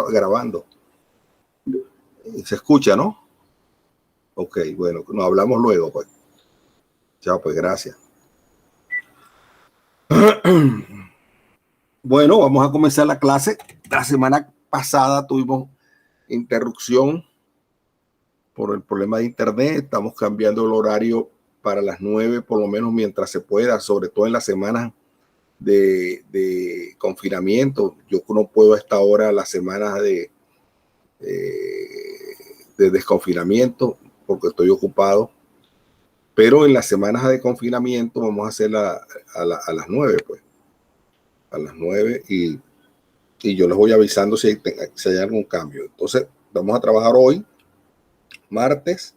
grabando. Se escucha, ¿no? Ok, bueno, nos hablamos luego, pues. Chao, pues, gracias. Bueno, vamos a comenzar la clase. La semana pasada tuvimos interrupción por el problema de internet. Estamos cambiando el horario para las 9, por lo menos mientras se pueda, sobre todo en las semanas de confinamiento. Yo no puedo a esta hora, las semanas de desconfinamiento, porque estoy ocupado. Pero en las semanas de confinamiento vamos a hacerla a las 9, pues. A las 9 y yo les voy avisando si hay algún cambio. Entonces, vamos a trabajar hoy, martes,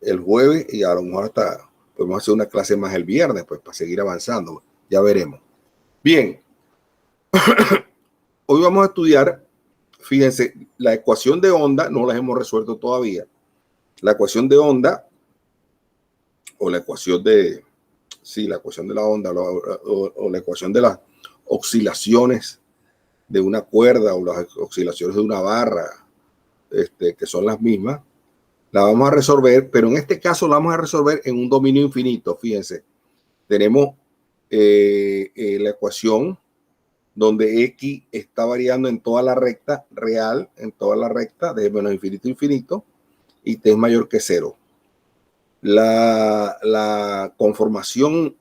el jueves, y a lo mejor hasta podemos hacer una clase más el viernes, pues, para seguir avanzando. Ya veremos. Bien. Hoy vamos a estudiar, fíjense, la ecuación de onda, no las hemos resuelto todavía. La ecuación de onda, o la ecuación de, sí, la ecuación de la onda, o la ecuación de las oscilaciones de una cuerda, o las oscilaciones de una barra, que son las mismas, la vamos a resolver, pero en este caso la vamos a resolver en un dominio infinito. Fíjense, tenemos la ecuación donde x está variando en toda la recta real, en toda la recta de menos infinito a infinito, y t es mayor que 0. La conformación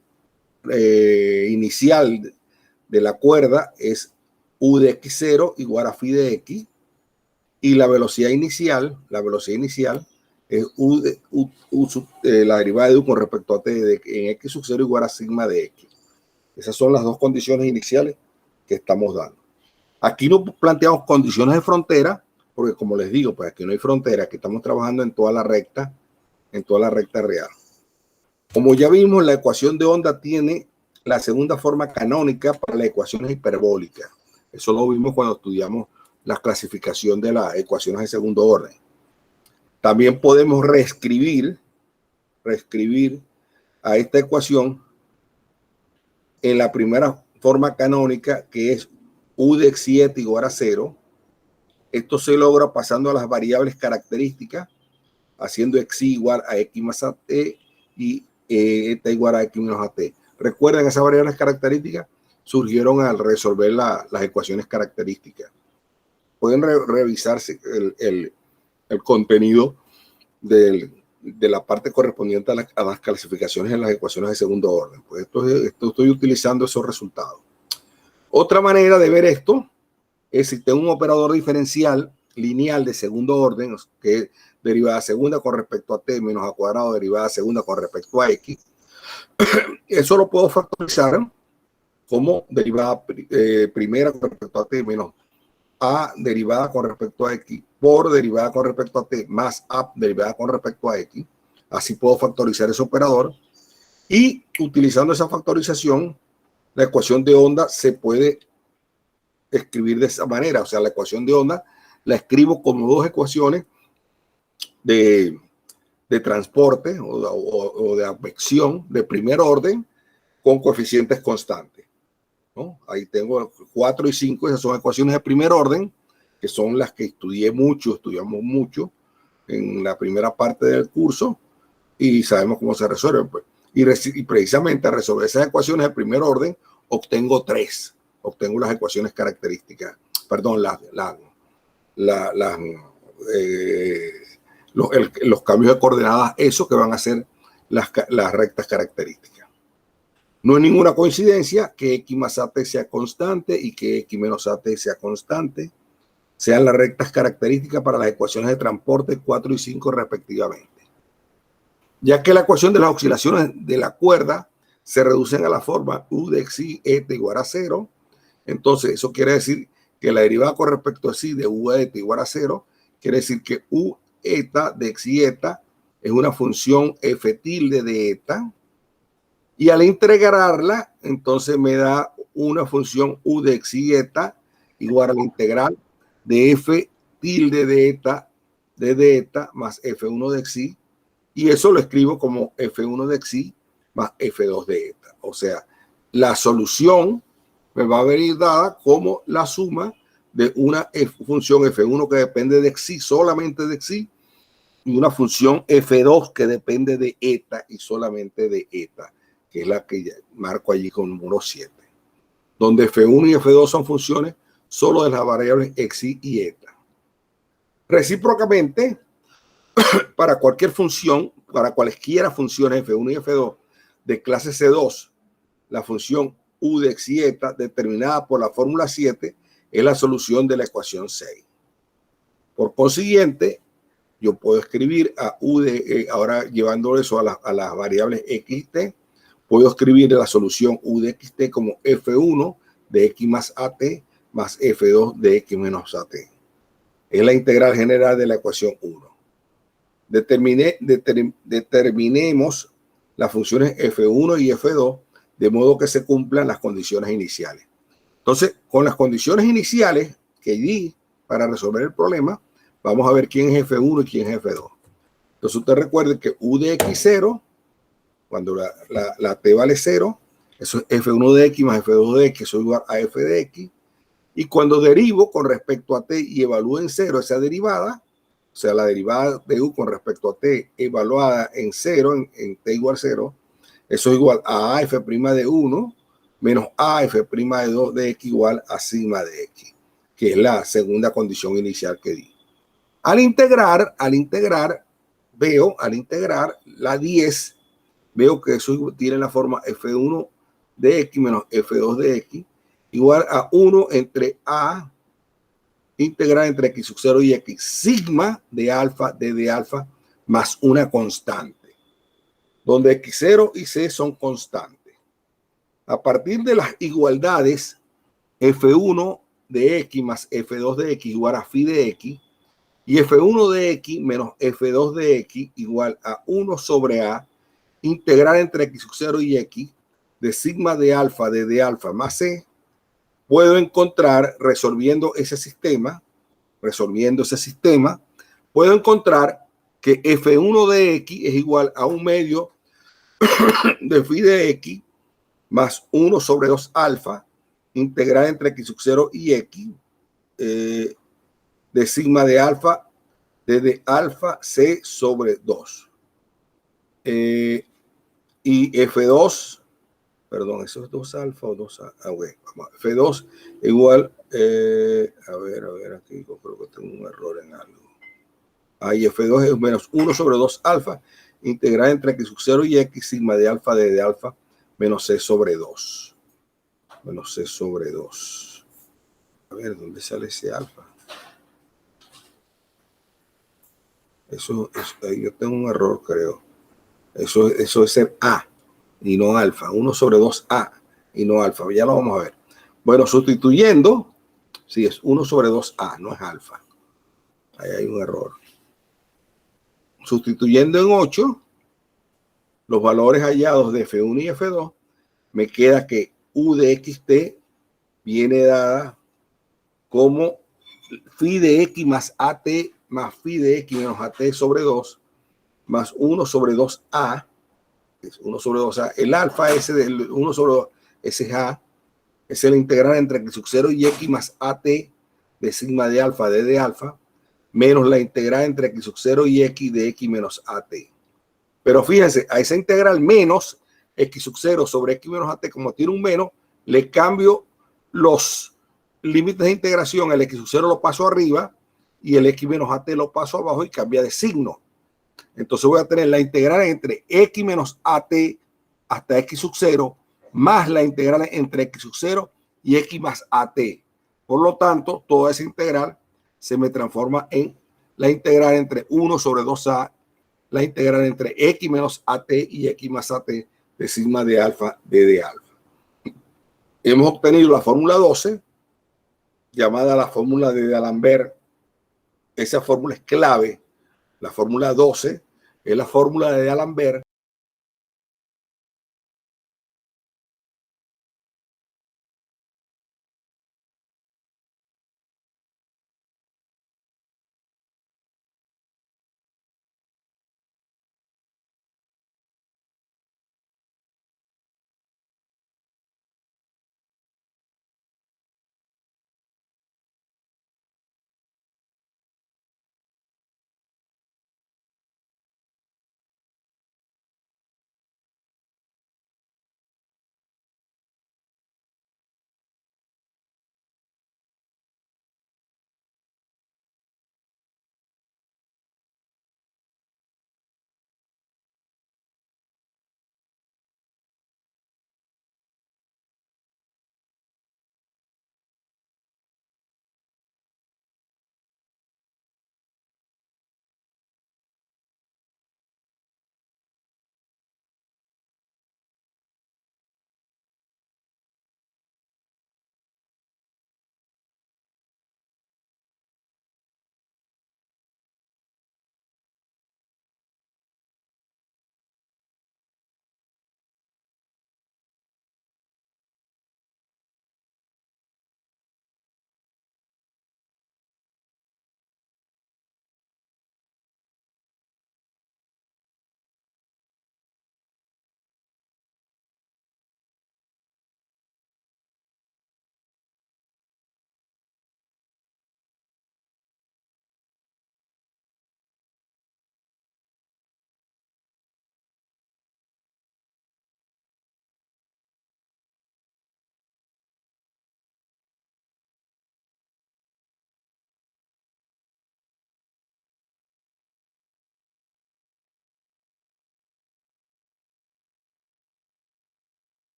inicial de la cuerda es u de x0 igual a phi de x, y la velocidad inicial es la derivada de u con respecto a t en x sub 0 igual a sigma de x. Esas son las dos condiciones iniciales que estamos dando. Aquí no planteamos condiciones de frontera, porque como les digo, pues aquí no hay frontera, aquí estamos trabajando en toda la recta real. Como ya vimos, la ecuación de onda tiene la segunda forma canónica para las ecuaciones hiperbólicas. Eso lo vimos cuando estudiamos la clasificación de las ecuaciones de segundo orden. También podemos reescribir a esta ecuación en la primera forma canónica, que es u de x7 igual a 0. Esto se logra pasando a las variables características, haciendo x igual a x más a t y eta igual a x menos a t. Recuerden, esas variables características surgieron al resolver las ecuaciones características. Pueden revisarse el contenido de la parte correspondiente a las clasificaciones en las ecuaciones de segundo orden. Pues esto estoy utilizando esos resultados. Otra manera de ver esto es si tengo un operador diferencial lineal de segundo orden, que es derivada segunda con respecto a t menos a cuadrado derivada segunda con respecto a x. Eso lo puedo factorizar como derivada primera con respecto a t menos a derivada con respecto a x por derivada con respecto a t más a derivada con respecto a x. Así puedo factorizar ese operador, y utilizando esa factorización, la ecuación de onda se puede escribir de esa manera. O sea, la ecuación de onda la escribo como dos ecuaciones de transporte o de advección de primer orden con coeficientes constantes, ¿no? Ahí tengo 4 y 5, esas son ecuaciones de primer orden, que son las que estudiamos mucho en la primera parte del curso, y sabemos cómo se resuelven, pues. Y precisamente al resolver esas ecuaciones de primer orden, obtengo las ecuaciones características, perdón, los cambios de coordenadas, eso que van a ser las rectas características. No es ninguna coincidencia que x más at sea constante y que x menos at sea constante, sean las rectas características para las ecuaciones de transporte 4 y 5 respectivamente. Ya que la ecuación de las oscilaciones de la cuerda se reducen a la forma u de xi eta igual a 0, entonces eso quiere decir que la derivada con respecto a xi de u eta igual a 0, quiere decir que u eta de xi eta es una función f tilde de eta, y al integrarla, entonces me da una función u de xi eta igual a la integral de f tilde de eta de eta más f1 de xi, y eso lo escribo como f1 de xi más f2 de eta. O sea, la solución me va a venir dada como la suma de una función F1 que depende de xi, solamente de xi, y una función F2 que depende de eta y solamente de eta, que es la que marco allí con número 7, donde F1 y F2 son funciones solo de las variables xi y eta. Recíprocamente, para cualquier función, para cualesquiera funciones F1 y F2 de clase C2, la función u de xi y eta determinada por la fórmula 7 es la solución de la ecuación 6. Por consiguiente, yo puedo escribir a u de, ahora llevando eso a las variables x, t, puedo escribir la solución u de xt como f1 de x más at más f2 de x menos at. Es la integral general de la ecuación 1. Determinemos las funciones f1 y f2 de modo que se cumplan las condiciones iniciales. Entonces, con las condiciones iniciales que di para resolver el problema, vamos a ver quién es F1 y quién es F2. Entonces, usted recuerde que U de X0, cuando la T vale 0, eso es F1 de X más F2 de X, eso es igual a F de X. Y cuando derivo con respecto a T y evalúo en 0 esa derivada, o sea, la derivada de U con respecto a T evaluada en 0, en T igual 0, eso es igual a F' de 1 menos AF' de 2 de X igual a sigma de X, que es la segunda condición inicial que di. Al integrar la 10, veo que eso tiene la forma F1 de X menos F2 de X igual a 1 entre A integral entre X sub 0 y X sigma de alfa de alfa más una constante, donde X0 y C son constantes. A partir de las igualdades F1 de X más F2 de X igual a phi de X y F1 de X menos F2 de X igual a 1 sobre A integral entre X sub 0 y X de sigma de alfa más C, puedo encontrar, resolviendo ese sistema, puedo encontrar que F1 de X es igual a 1 medio de phi de X más 1 sobre 2 alfa integral entre X sub 0 y X de sigma de alfa desde alfa C sobre 2. Y F2, perdón, eso es 2 alfa o 2 alfa. F2 igual, a ver, aquí creo que tengo un error en algo. Ahí F2 es menos 1 sobre 2 alfa integral entre X sub 0 y X sigma de alfa desde alfa menos C sobre 2. Menos C sobre 2. A ver, ¿dónde sale ese alfa? Eso yo tengo un error, creo. Eso es ser A y no alfa. 1 sobre 2A y no alfa. Ya lo vamos a ver. Bueno, sustituyendo, sí, es 1 sobre 2A, no es alfa. Ahí hay un error. Sustituyendo en 8, los valores hallados de F1 y F2, me queda que U de XT viene dada como phi de X más AT más phi de X menos AT sobre 2 más 1 sobre 2A, es 1 sobre 2A, el alfa ese del 1 sobre 2, ese es A, es el integral entre X sub 0 y X más AT de sigma de alfa de alfa, menos la integral entre X sub 0 y X de X menos AT. Pero fíjense, a esa integral menos X sub 0 sobre X menos AT, como tiene un menos, le cambio los límites de integración, el X sub 0 lo paso arriba y el X menos AT lo paso abajo y cambia de signo. Entonces voy a tener la integral entre X menos AT hasta X sub 0 más la integral entre X sub 0 y X más AT. Por lo tanto, toda esa integral se me transforma en la integral entre 1 sobre 2A, la integral entre X menos AT y X más AT de sigma de alfa de alfa. Hemos obtenido la fórmula 12, llamada la fórmula de D'Alembert. Esa fórmula es clave. La fórmula 12 es la fórmula de D'Alembert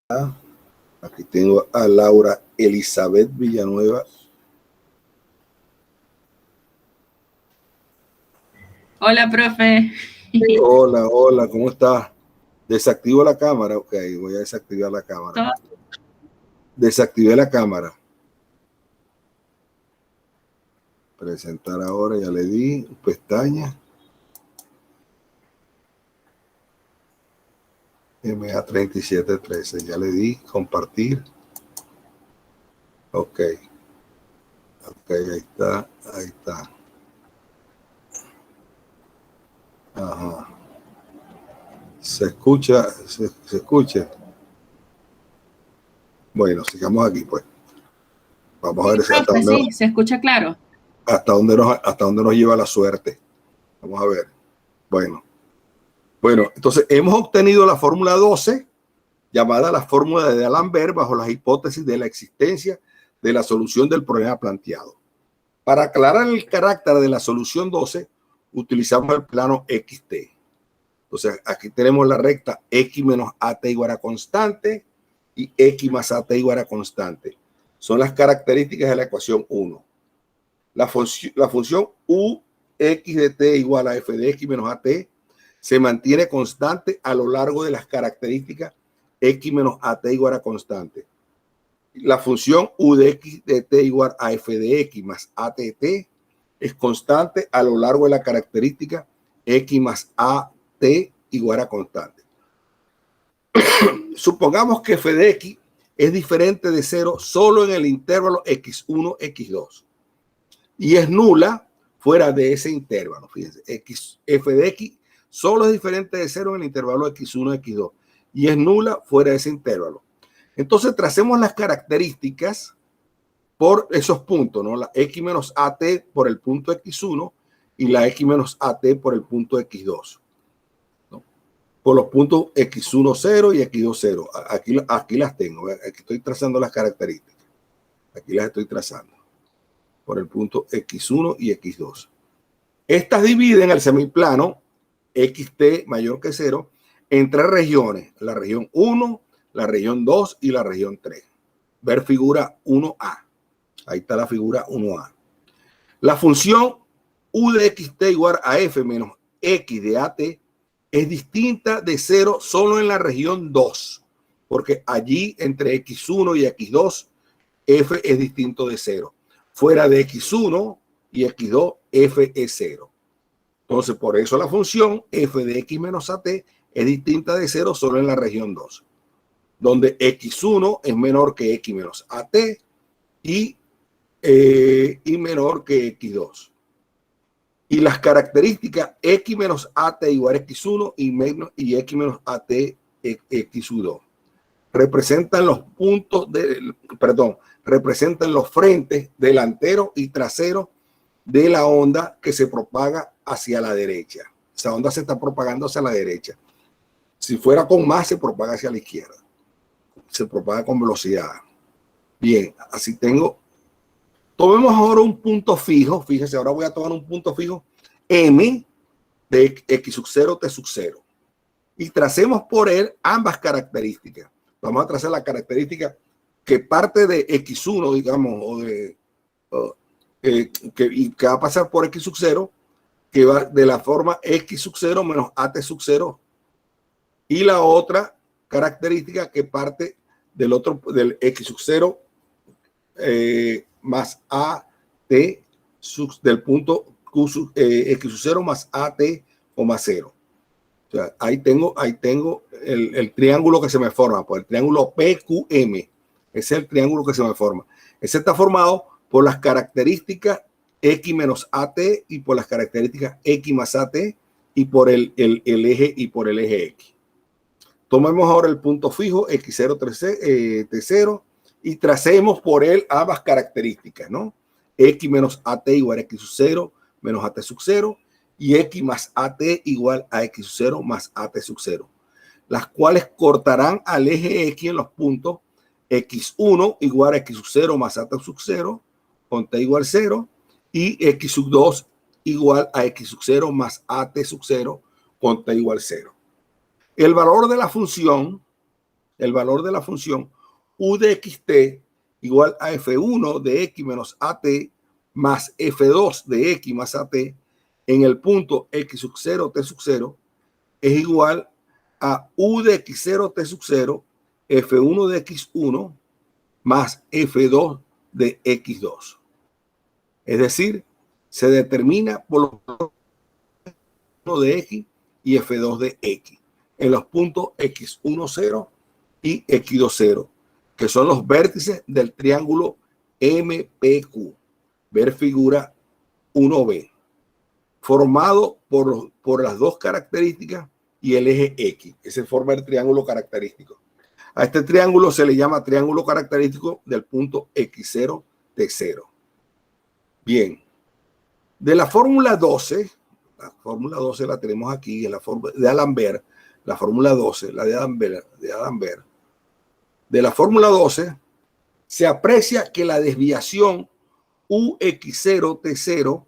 Aquí tengo a Laura Elizabeth Villanueva. Hola, profe. Hola, hola, ¿cómo estás? Desactivo la cámara. Ok, voy a desactivar la cámara. Desactivé la cámara. Presentar ahora, ya le di pestaña. MA3713, ya le di compartir. Ok. Ok, ahí está, ahí está. Ajá. Se escucha, se escucha. Bueno, sigamos aquí, pues. Vamos a ver Profe, sí, se escucha claro. hasta dónde nos lleva la suerte. Vamos a ver. Bueno, entonces hemos obtenido la fórmula 12, llamada la fórmula de D'Alembert, bajo las hipótesis de la existencia de la solución del problema planteado. Para aclarar el carácter de la solución 12, utilizamos el plano XT. Entonces, aquí tenemos la recta X menos AT igual a constante y X más AT igual a constante. Son las características de la ecuación 1. La función U X de T igual a F de X menos AT se mantiene constante a lo largo de las características X menos AT igual a constante. La función U de X de T igual a F de X más ATT es constante a lo largo de la característica X más AT igual a constante. Supongamos que F de X es diferente de 0 solo en el intervalo X1, X2 y es nula fuera de ese intervalo. Fíjense, F de X solo es diferente de 0 en el intervalo X1, X2 y es nula fuera de ese intervalo. Entonces tracemos las características por esos puntos, ¿no? La X menos AT por el punto X1 y la X menos AT por el punto X2. ¿No? Por los puntos X1, 0 y X2, 0. Aquí las tengo. Aquí estoy trazando las características. Aquí las estoy trazando. Por el punto X1 y X2. Estas dividen el semiplano XT mayor que 0 en tres regiones. La región 1, la región 2 y la región 3. Ver figura 1A. Ahí está la figura 1A. La función U de XT igual a F menos X de AT es distinta de 0 solo en la región 2, porque allí entre X1 y X2 F es distinto de 0. Fuera de X1 y X2 F es 0. Entonces, por eso la función F de X menos AT es distinta de 0 solo en la región 2, donde X1 es menor que X menos AT y menor que X2. Y las características X menos AT igual a X1 y X menos AT X2 representan los puntos representan los frentes delantero y trasero de la onda que se propaga hacia la derecha. Esa onda se está propagando hacia la derecha. Si fuera con más, se propaga hacia la izquierda. Se propaga con velocidad. Bien, así tengo. Tomemos ahora un punto fijo. Fíjese, ahora voy a tomar un punto fijo M de X sub 0, T sub 0. Y tracemos por él ambas características. Vamos a trazar la característica que parte de X1, digamos, que va a pasar por X sub 0, que va de la forma X sub 0 menos AT sub 0. Y la otra característica que parte del X sub 0 más AT del punto X sub 0 más AT o más 0. O sea, ahí tengo el triángulo que se me forma, por el triángulo PQM. Ese es el triángulo que se me forma. Ese está formado por las características X menos AT y por las características X más AT y por el eje y por el eje X. Tomemos ahora el punto fijo X0, T0 y tracemos por él ambas características, ¿no? X menos AT igual a X sub 0 menos AT sub 0 y X más AT igual a X sub 0 más AT sub 0, las cuales cortarán al eje X en los puntos X1 igual a X sub 0 más AT sub 0 con T igual 0 y X sub 2 igual a X sub 0 más AT sub 0 con T igual 0. El valor de la función el valor de la función u de xt igual a f1 de x menos at más f2 de x más at en el punto x sub 0 t sub 0 es igual a u de x0 t sub 0 f1 de x1 más f2 de x2. Es decir, se determina por los f1 de x y f2 de x en los puntos x1, 0 y x2, 0, que son los vértices del triángulo MPQ. Ver figura 1b, formado por las dos características y el eje X. Ese forma el triángulo característico. A este triángulo se le llama triángulo característico del punto X0, T0. Bien, de la fórmula 12, la tenemos aquí, en la fórmula de D'Alembert, la fórmula 12, la de D'Alembert. De la fórmula 12 se aprecia que la desviación UX0, T0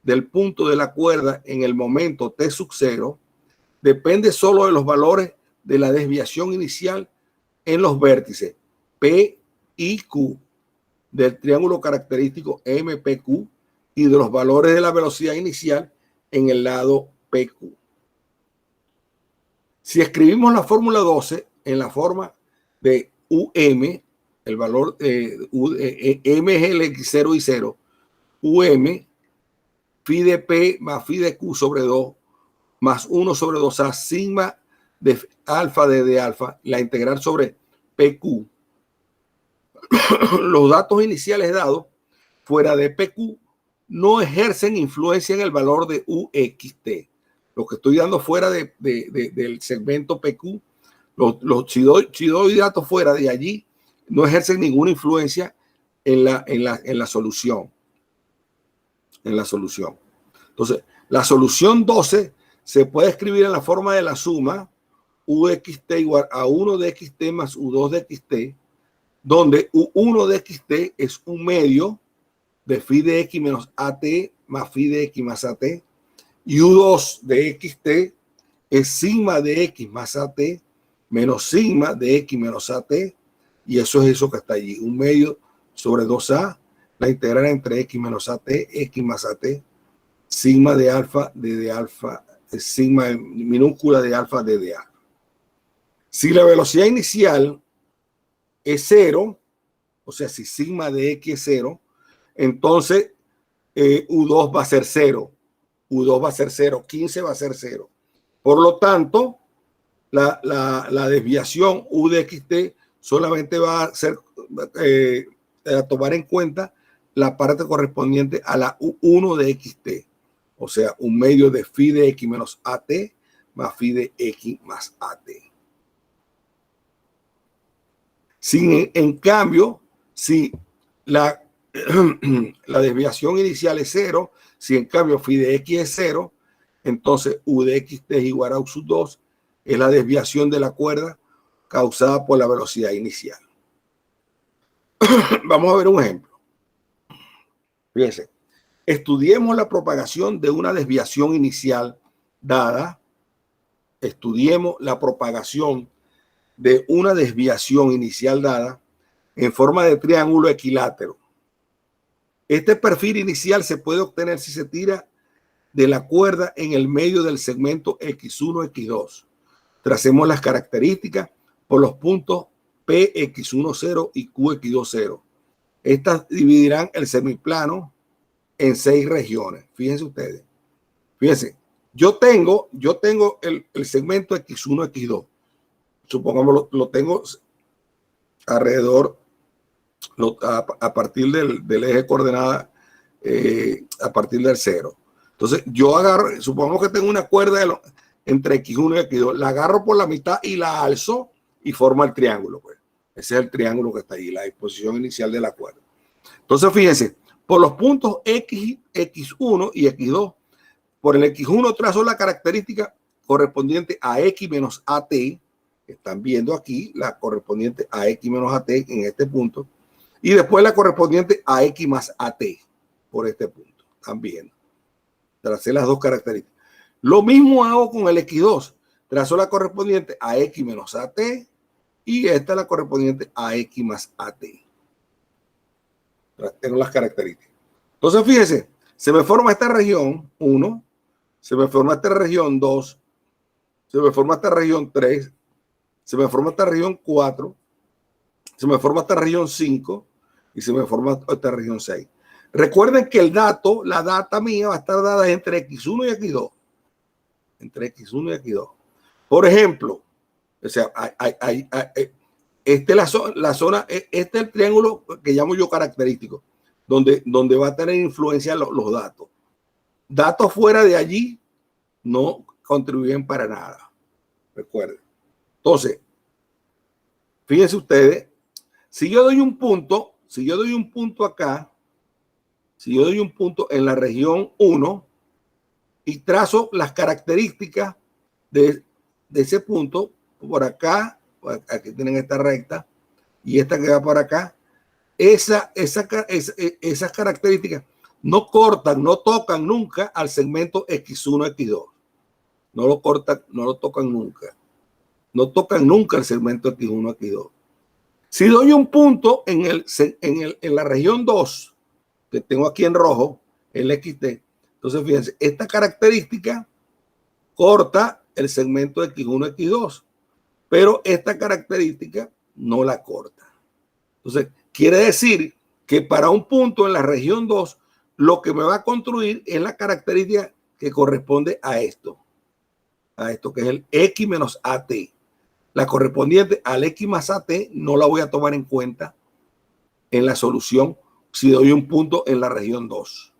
del punto de la cuerda en el momento T sub 0 depende solo de los valores de la desviación inicial en los vértices P y Q del triángulo característico MPQ y de los valores de la velocidad inicial en el lado PQ. Si escribimos la fórmula 12 en la forma de UM, el valor M es el X0 y 0, UM, phi de P más phi de Q sobre 2 más 1 sobre 2A sigma de alfa de alfa, la integral sobre PQ. Los datos iniciales dados fuera de PQ no ejercen influencia en el valor de UXT. Lo que estoy dando fuera del segmento PQ, si doy datos fuera de allí, no ejercen ninguna influencia en la solución. Entonces, la solución 12 se puede escribir en la forma de la suma UXT igual a 1 de XT más U2 de XT, donde U1 de XT es un medio de phi de X menos AT más phi de X más AT, y U2 de XT es sigma de X más AT menos sigma de X menos AT, y eso es eso que está allí, un medio sobre 2A, la integral entre X menos AT, X más AT, sigma de alfa de alfa, sigma minúscula de alfa de A. Si la velocidad inicial es 0, o sea, si sigma de X es 0, entonces U2 va a ser 0, U2 va a ser 0, 15 va a ser 0. Por lo tanto, la desviación U de XT solamente va a ser a tomar en cuenta la parte correspondiente a la U1 de XT, o sea, un medio de phi de X menos AT más phi de X más AT. En cambio, si la desviación inicial es 0, si en cambio phi de X es 0, entonces U de XT es igual a U sub 2, es la desviación de la cuerda causada por la velocidad inicial. Vamos a ver un ejemplo. Fíjense, estudiemos la propagación de una desviación inicial dada. Estudiemos la propagación de una desviación inicial dada en forma de triángulo equilátero. Este perfil inicial se puede obtener si se tira de la cuerda en el medio del segmento X1, X2. Tracemos las características por los puntos PX1, 0 y QX2, 0. Estas dividirán el semiplano en 6 regiones. Fíjense ustedes. Fíjense, yo tengo el segmento X1, X2. Supongamos lo tengo alrededor, a partir del eje de coordenada, a partir del 0. Entonces, yo agarro, supongamos que tengo una cuerda entre X1 y X2, la agarro por la mitad y la alzo y forma el triángulo. Pues. Ese es el triángulo que está ahí, la disposición inicial de la cuerda. Entonces, fíjense, por los puntos X, X1 y X2, por el X1 trazo la característica correspondiente a X menos AT. Están viendo aquí la correspondiente a X menos AT en este punto. Y después la correspondiente a X más AT por este punto. Están viendo. Tracé las dos características. Lo mismo hago con el X2. Trazo la correspondiente a X menos AT y esta es la correspondiente a X más AT. Tengo las características. Entonces, fíjense, se me forma esta región 1, se me forma esta región 2, se me forma esta región 3, se me forma esta región 4, se me forma esta región 5 y se me forma esta región 6. Recuerden que la data mía va a estar dada entre X1 y X2. Entre X1 y X2. Por ejemplo, o sea, este es la zona, este es el triángulo que llamo yo característico, donde va a tener influencia los datos. Datos fuera de allí no contribuyen para nada. Recuerden. Entonces, fíjense ustedes, si yo doy un punto acá, si yo doy un punto en la región 1 y trazo las características de ese punto, por acá, aquí tienen esta recta y esta que va por acá, esas características no cortan, no tocan nunca al segmento X1, X2. No lo cortan, no lo tocan nunca. No tocan nunca el segmento X1, X2. Si doy un punto en la región 2, que tengo aquí en rojo, el XT, entonces fíjense, esta característica corta el segmento X1, X2, pero esta característica no la corta. Entonces, quiere decir que para un punto en la región 2, lo que me va a construir es la característica que corresponde a esto que es el X menos AT. La correspondiente al X más AT no la voy a tomar en cuenta en la solución si doy un punto en la región 2.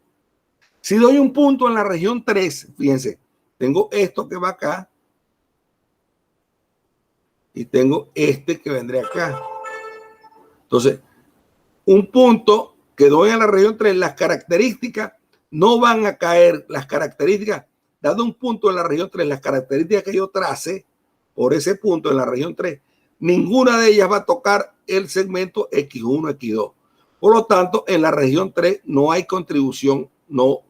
Si doy un punto en la región 3, fíjense, tengo esto que va acá y tengo este que vendría acá. Entonces, un punto que doy en la región 3, las características no van a caer, las características, dado un punto en la región 3, las características que yo trace por ese punto en la región 3, ninguna de ellas va a tocar el segmento X1, X2. Por lo tanto, en la región 3 no hay contribución, no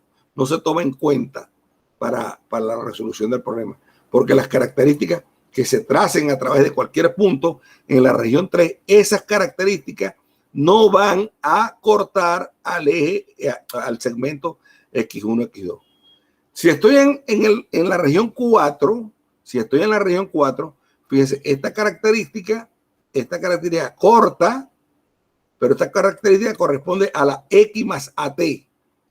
se toma en cuenta para la resolución del problema, porque las características que se tracen a través de cualquier punto en la región 3, esas características no van a cortar al eje, al segmento X1, X2. Si estoy en la región 4, fíjense, esta característica corta, pero esta característica corresponde a la X más AT.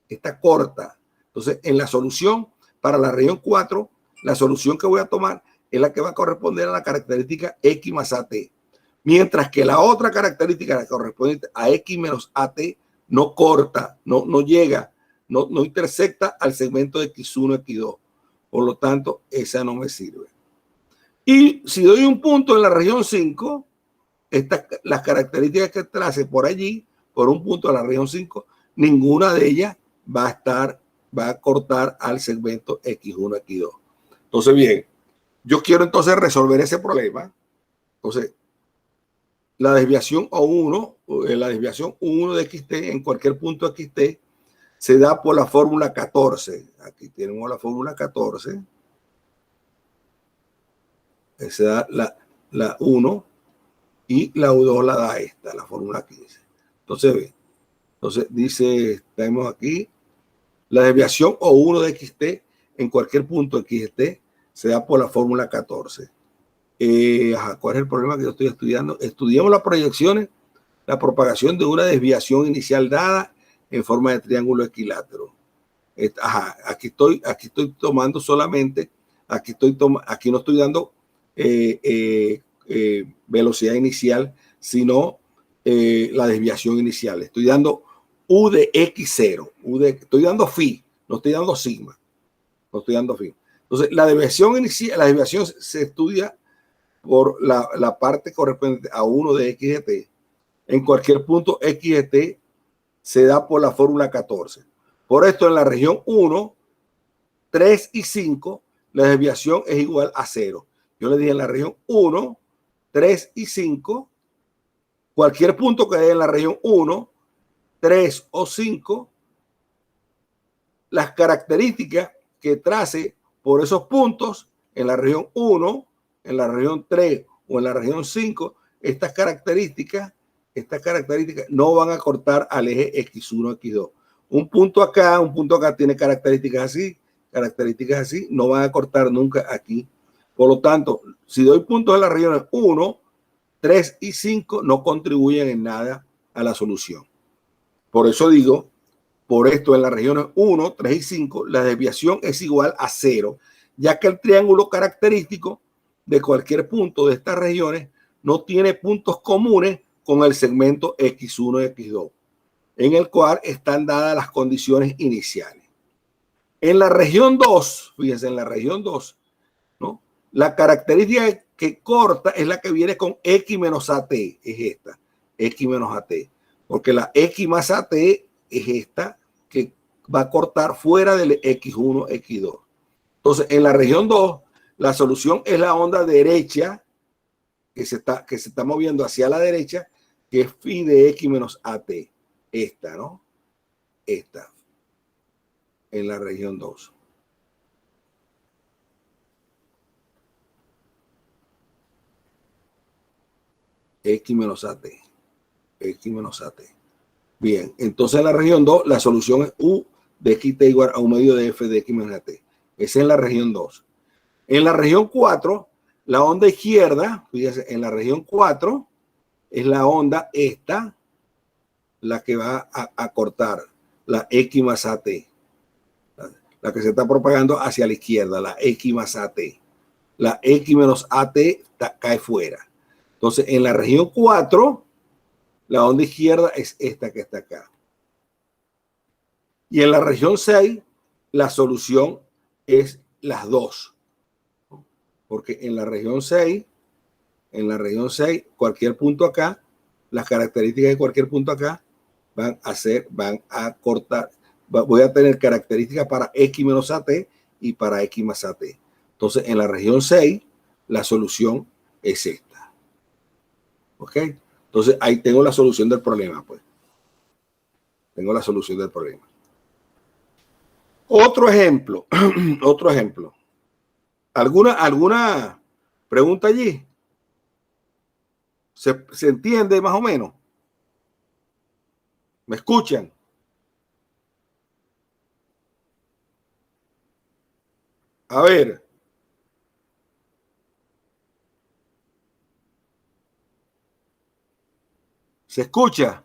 Está corta. Entonces, en la solución para la región 4, la solución que voy a tomar es la que va a corresponder a la característica X más AT. Mientras que la otra característica, la correspondiente a X menos AT, no corta, no llega, no intersecta al segmento de X1, X2. Por lo tanto, esa no me sirve. Y si doy un punto en la región 5, las características que trace por allí, por un punto de la región 5, ninguna de ellas va a cortar al segmento X1, X2. Entonces, bien, yo quiero entonces resolver ese problema. Entonces, la desviación O1, la desviación U1 de XT en cualquier punto XT se da por la fórmula 14. Aquí tenemos la fórmula 14. Se da la 1 y la U2 la da esta, la fórmula 15. Entonces dice, tenemos aquí, la desviación O1 de XT en cualquier punto XT se da por la fórmula 14. ¿Cuál es el problema que yo estoy estudiando? Estudiamos las proyecciones, la propagación de una desviación inicial dada en forma de triángulo equilátero. Aquí estoy tomando solamente, aquí no estoy dando velocidad inicial, sino la desviación inicial. Estoy dando U de X0, estoy dando phi, no estoy dando sigma, no estoy dando phi. Entonces, la desviación inicial, la desviación se estudia por la parte correspondiente a 1 de X de T. En cualquier punto X de T se da por la fórmula 14. Por esto, en la región 1, 3 y 5, la desviación es igual a 0. Yo le dije en la región 1, 3 y 5, cualquier punto que dé en la región 1, 3 o 5, las características que trace por esos puntos en la región 1, en la región 3 o en la región 5, estas características no van a cortar al eje X1, X2. Un punto acá tiene características así, no van a cortar nunca aquí. Por lo tanto, si doy puntos en las regiones 1, 3 y 5, no contribuyen en nada a la solución. Por eso digo, por esto en las regiones 1, 3 y 5, la desviación es igual a 0, ya que el triángulo característico de cualquier punto de estas regiones no tiene puntos comunes con el segmento X1 y X2, en el cual están dadas las condiciones iniciales. En la región 2, fíjense, en la región 2, ¿no? La característica que corta es la que viene con X menos AT, es esta, X menos AT, porque la X más AT es esta que va a cortar fuera del X1, X2. Entonces, en la región 2, la solución es la onda derecha que se está moviendo hacia la derecha, que es phi de X menos AT, esta, ¿no? Esta, en la región 2. X menos AT. X menos AT. Bien, entonces en la región 2, la solución es U de XT igual a 1 medio de F de X menos AT. Esa es la región 2. En la región 4, la onda izquierda, fíjense, en la región 4 es la onda esta, la que va a cortar, la X más AT. La que se está propagando hacia la izquierda, la X más AT. La X menos AT cae fuera. Entonces, en la región 4, la onda izquierda es esta que está acá. Y en la región 6, la solución es las dos. Porque en la región 6, cualquier punto acá, las características de cualquier punto acá van a cortar. Voy a tener características para X menos AT y para X más AT. Entonces, en la región 6, la solución es esta. ¿Ok? Entonces, ahí tengo la solución del problema, pues. Tengo la solución del problema. Otro ejemplo. Otro ejemplo. ¿Alguna pregunta allí? ¿Se entiende más o menos? ¿Me escuchan? A ver. ¿Se escucha?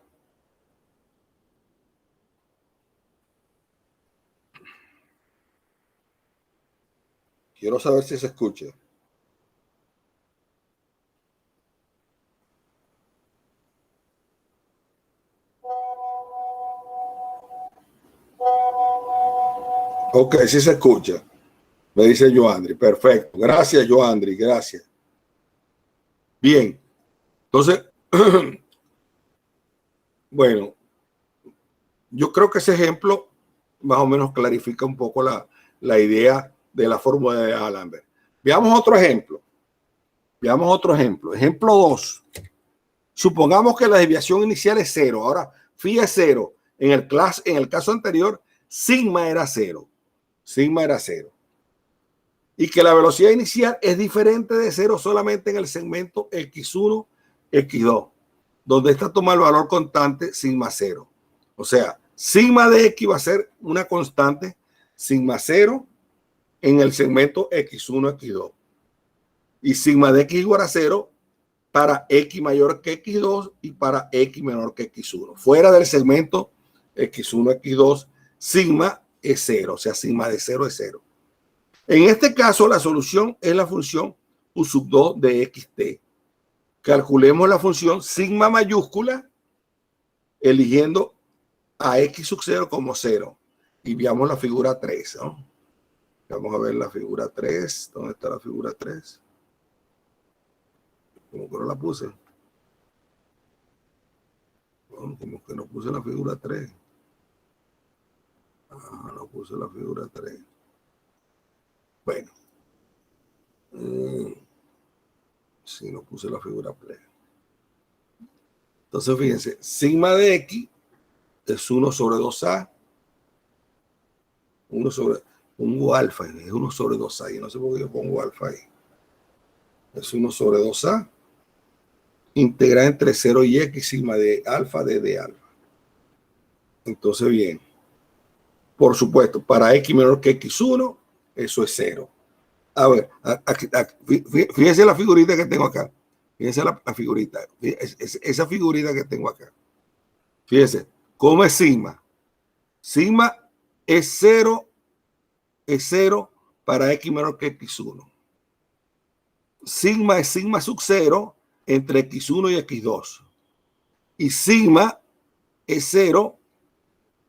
Quiero saber si se escucha. Ok, sí se escucha. Me dice Joandri. Perfecto. Gracias, Joandri. Gracias. Bien. Entonces, bueno, yo creo que ese ejemplo más o menos clarifica un poco la idea de la fórmula de D'Alembert. Veamos otro ejemplo. Ejemplo 2. Supongamos que la desviación inicial es 0. Ahora, phi es 0. En el caso anterior, sigma era 0. Y que la velocidad inicial es diferente de 0 solamente en el segmento X1, X2, donde está toma el valor constante sigma 0. O sea, sigma de X va a ser una constante sigma 0 en el segmento X1, X2. Y sigma de X igual a 0 para X mayor que X2 y para X menor que X1. Fuera del segmento X1, X2, sigma es 0, o sea, sigma de 0 es 0. En este caso, la solución es la función U sub 2 de XT. Calculemos la función sigma mayúscula eligiendo a X sub 0 como 0. Y veamos la figura 3, ¿no? Vamos a ver la figura 3. ¿Dónde está la figura 3? ¿Cómo que no la puse? Bueno, como que no puse la figura 3. No puse la figura 3. Bueno. Sí, no puse la figura 3. Entonces, fíjense, sigma de X es 1 sobre 2A. 1 sobre, pongo alfa, es 1 sobre 2A. Yo no sé por qué yo pongo alfa ahí. Es 1 sobre 2A integral entre 0 y x, sigma de alfa de alfa. Entonces, bien, por supuesto, para x menor que x1, eso es 0. A ver, fíjense la figurita que tengo acá. Fíjense la figurita. Esa figurita que tengo acá. Fíjense, ¿cómo es sigma? Sigma es 0 para x menor que x1. Sigma es sigma sub 0 entre x1 y x2. Y sigma es 0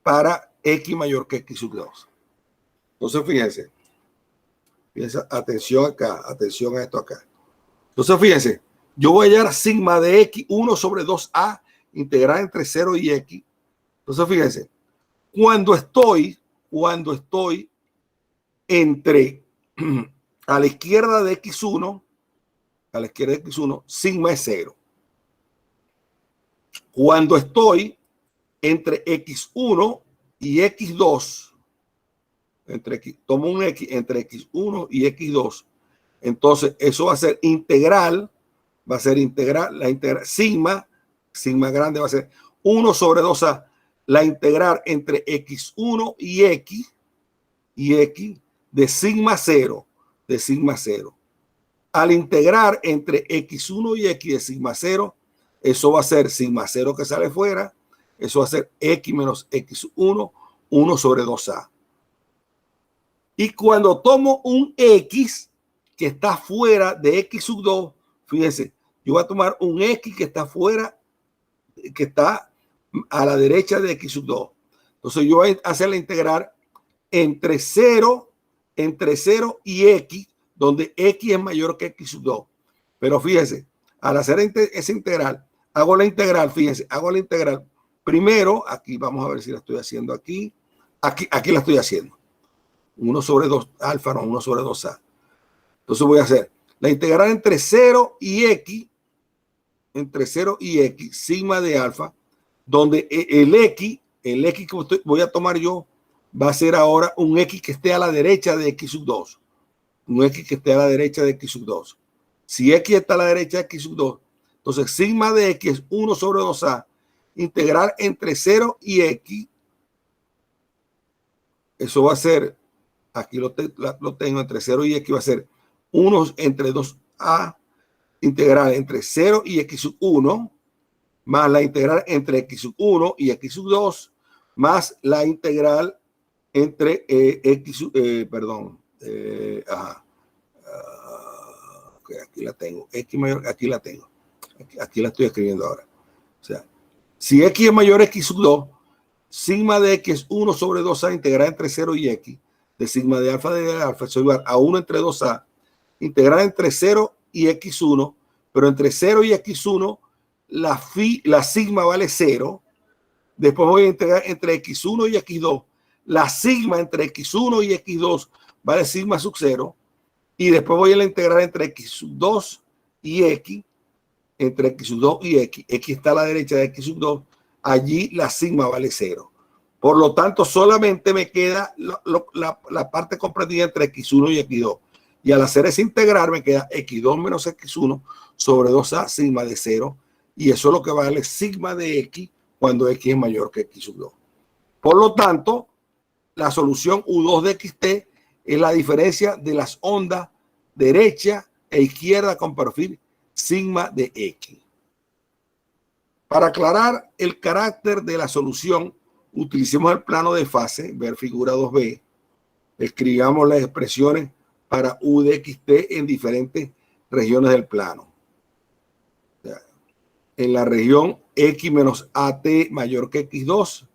para x mayor que x sub 2. Entonces, fíjense, atención acá, atención a esto acá. Entonces, fíjense, yo voy a hallar sigma de x 1 sobre 2a integral entre 0 y x. Entonces, fíjense, cuando estoy entre a la izquierda de x1, sigma es 0. Cuando estoy entre x1 y x2, tomo un x entre x1 y x2, entonces eso va a ser integral, la integral sigma grande va a ser 1 sobre 2a, la integral entre x1 y x de sigma 0, Al integrar entre x1 y x de sigma 0, eso va a ser sigma 0 que sale fuera, eso va a ser x menos x1, 1 sobre 2a. Y cuando tomo un x que está fuera de x sub 2, fíjense, yo voy a tomar un x que está fuera, que está a la derecha de x sub 2. Entonces yo voy a hacer la integral entre 0 y x, donde x es mayor que x sub 2. Pero fíjense, al hacer esa integral, hago la integral primero, aquí vamos a ver si la estoy haciendo aquí la estoy haciendo. 1 sobre 2 alfa, no, 1 sobre 2a. Entonces voy a hacer la integral entre 0 y x, sigma de alfa, donde el x que voy a tomar yo va a ser ahora un x que esté a la derecha de x sub 2. Un x que esté a la derecha de x sub 2. Si x está a la derecha de x sub 2, entonces sigma de x es 1 sobre 2a, integral entre 0 y x. Eso va a ser, aquí lo tengo, entre 0 y x va a ser 1 entre 2a, integral entre 0 y x sub 1, más la integral entre x sub 1 y x sub 2, más la integral entre aquí la tengo, x mayor, aquí la tengo, aquí la estoy escribiendo ahora. O sea, si x es mayor a x sub 2, sigma de x es 1 sobre 2a integral entre 0 y x, de sigma de alfa es igual a 1 entre 2a, integral entre 0 y x1, pero entre 0 y x1 la sigma vale 0. Después voy a integrar entre x1 y x2. La sigma entre x1 y x2 vale sigma sub 0. Y después voy a integrar entre x sub 2 y x. Entre x sub 2 y x. X está a la derecha de x sub 2. Allí la sigma vale 0. Por lo tanto, solamente me queda la parte comprendida entre x1 y x2. Y al hacer ese integral me queda x2 menos x1 sobre 2a sigma de 0. Y eso es lo que vale sigma de x cuando x es mayor que x sub 2. Por lo tanto, la solución U2 de xt es la diferencia de las ondas derecha e izquierda con perfil sigma de x. Para aclarar el carácter de la solución, utilicemos el plano de fase, ver figura 2b. Escribamos las expresiones para U de xt en diferentes regiones del plano. En la región x menos at mayor que x2,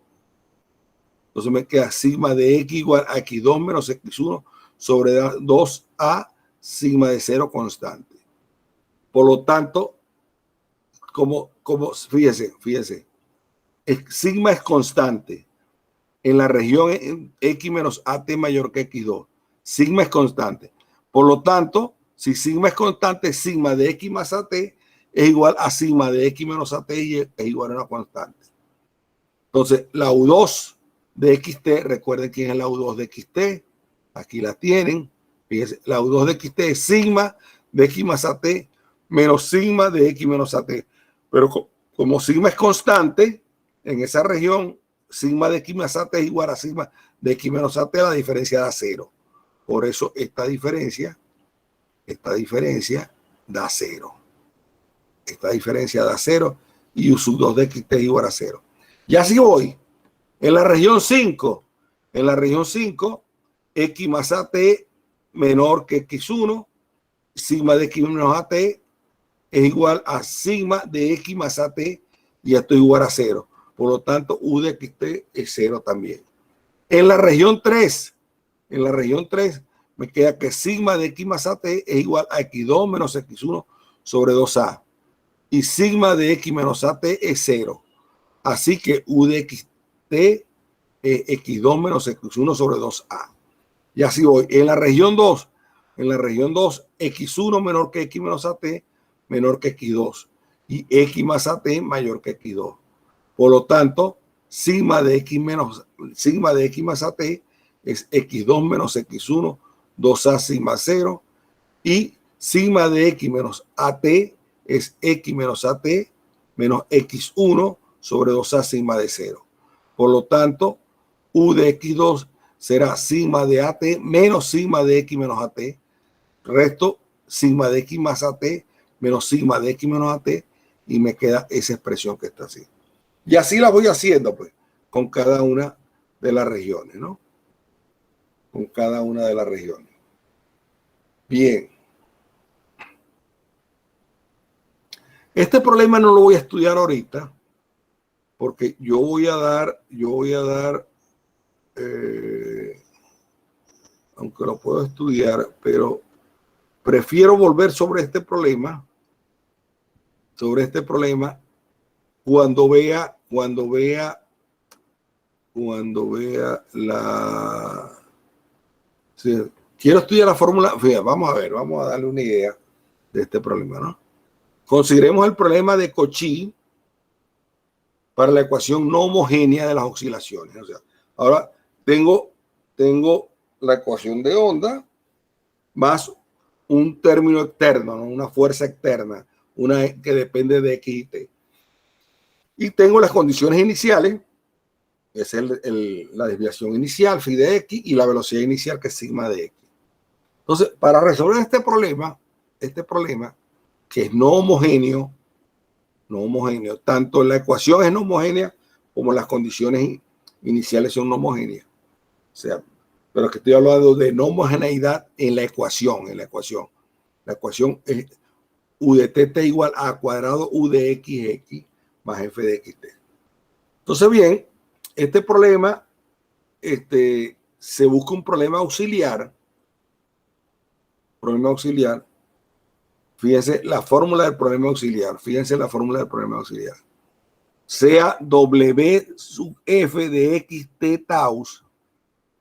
entonces me queda sigma de x igual a x2 menos x1 sobre 2a sigma de 0 constante. Por lo tanto, como fíjese, sigma es constante en la región x menos at mayor que x2. Sigma es constante. Por lo tanto, si sigma es constante, sigma de x más at es igual a sigma de x menos at y es igual a una constante. Entonces, la U2 de xt, recuerden quién es la U2 de xt, aquí la tienen. Fíjense, la U2 de xt es sigma de x más at menos sigma de x menos at. Pero como sigma es constante, en esa región, sigma de x más at es igual a sigma de x menos at, la diferencia da cero. Por eso esta diferencia da cero. Esta diferencia da cero y u sub 2 de xt es igual a cero. Y así voy. En la región 5, x más at menor que x1, sigma de x menos at es igual a sigma de x más at, y esto es igual a cero. Por lo tanto, u de xt es cero también. En la región 3, me queda que sigma de x más at es igual a x2 menos x1 sobre 2a. Y sigma de x menos at es cero. Así que u de xt es x2 menos x1 sobre 2a. Y así voy. En la región 2, x1 menor que x menos at menor que x2. Y x más at mayor que x2. Por lo tanto, sigma de x más at es x2 menos x1, 2a sigma 0. Y sigma de x menos at es x menos at menos x1 sobre 2a sigma de 0. Por lo tanto, u de x2 será sigma de at menos sigma de x menos at. Resto sigma de x más at menos sigma de x menos at, y me queda esa expresión que está así. Y así la voy haciendo, pues, con cada una de las regiones, ¿no? Con cada una de las regiones. Bien. Este problema no lo voy a estudiar ahorita, porque yo voy a dar, aunque lo puedo estudiar, pero prefiero volver sobre este problema cuando vea la... Sí, quiero estudiar la fórmula. Fíjate, vamos a darle una idea de este problema, ¿no? Consideremos el problema de Cauchy para la ecuación no homogénea de las oscilaciones. O sea, ahora tengo la ecuación de onda más un término externo, ¿no? Una fuerza externa, una que depende de x y t. Y tengo las condiciones iniciales, es la desviación inicial, phi de x, y la velocidad inicial, que es sigma de x. Entonces, para resolver este problema, que es no homogéneo, tanto la ecuación es no homogénea como las condiciones iniciales son no homogéneas. O sea, pero que estoy hablando de no homogeneidad en la ecuación. La ecuación es u de t igual a cuadrado u de x más f de xt. Entonces, bien, este problema, se busca un problema auxiliar. Fíjense la fórmula del problema auxiliar. Sea W sub f de xt taus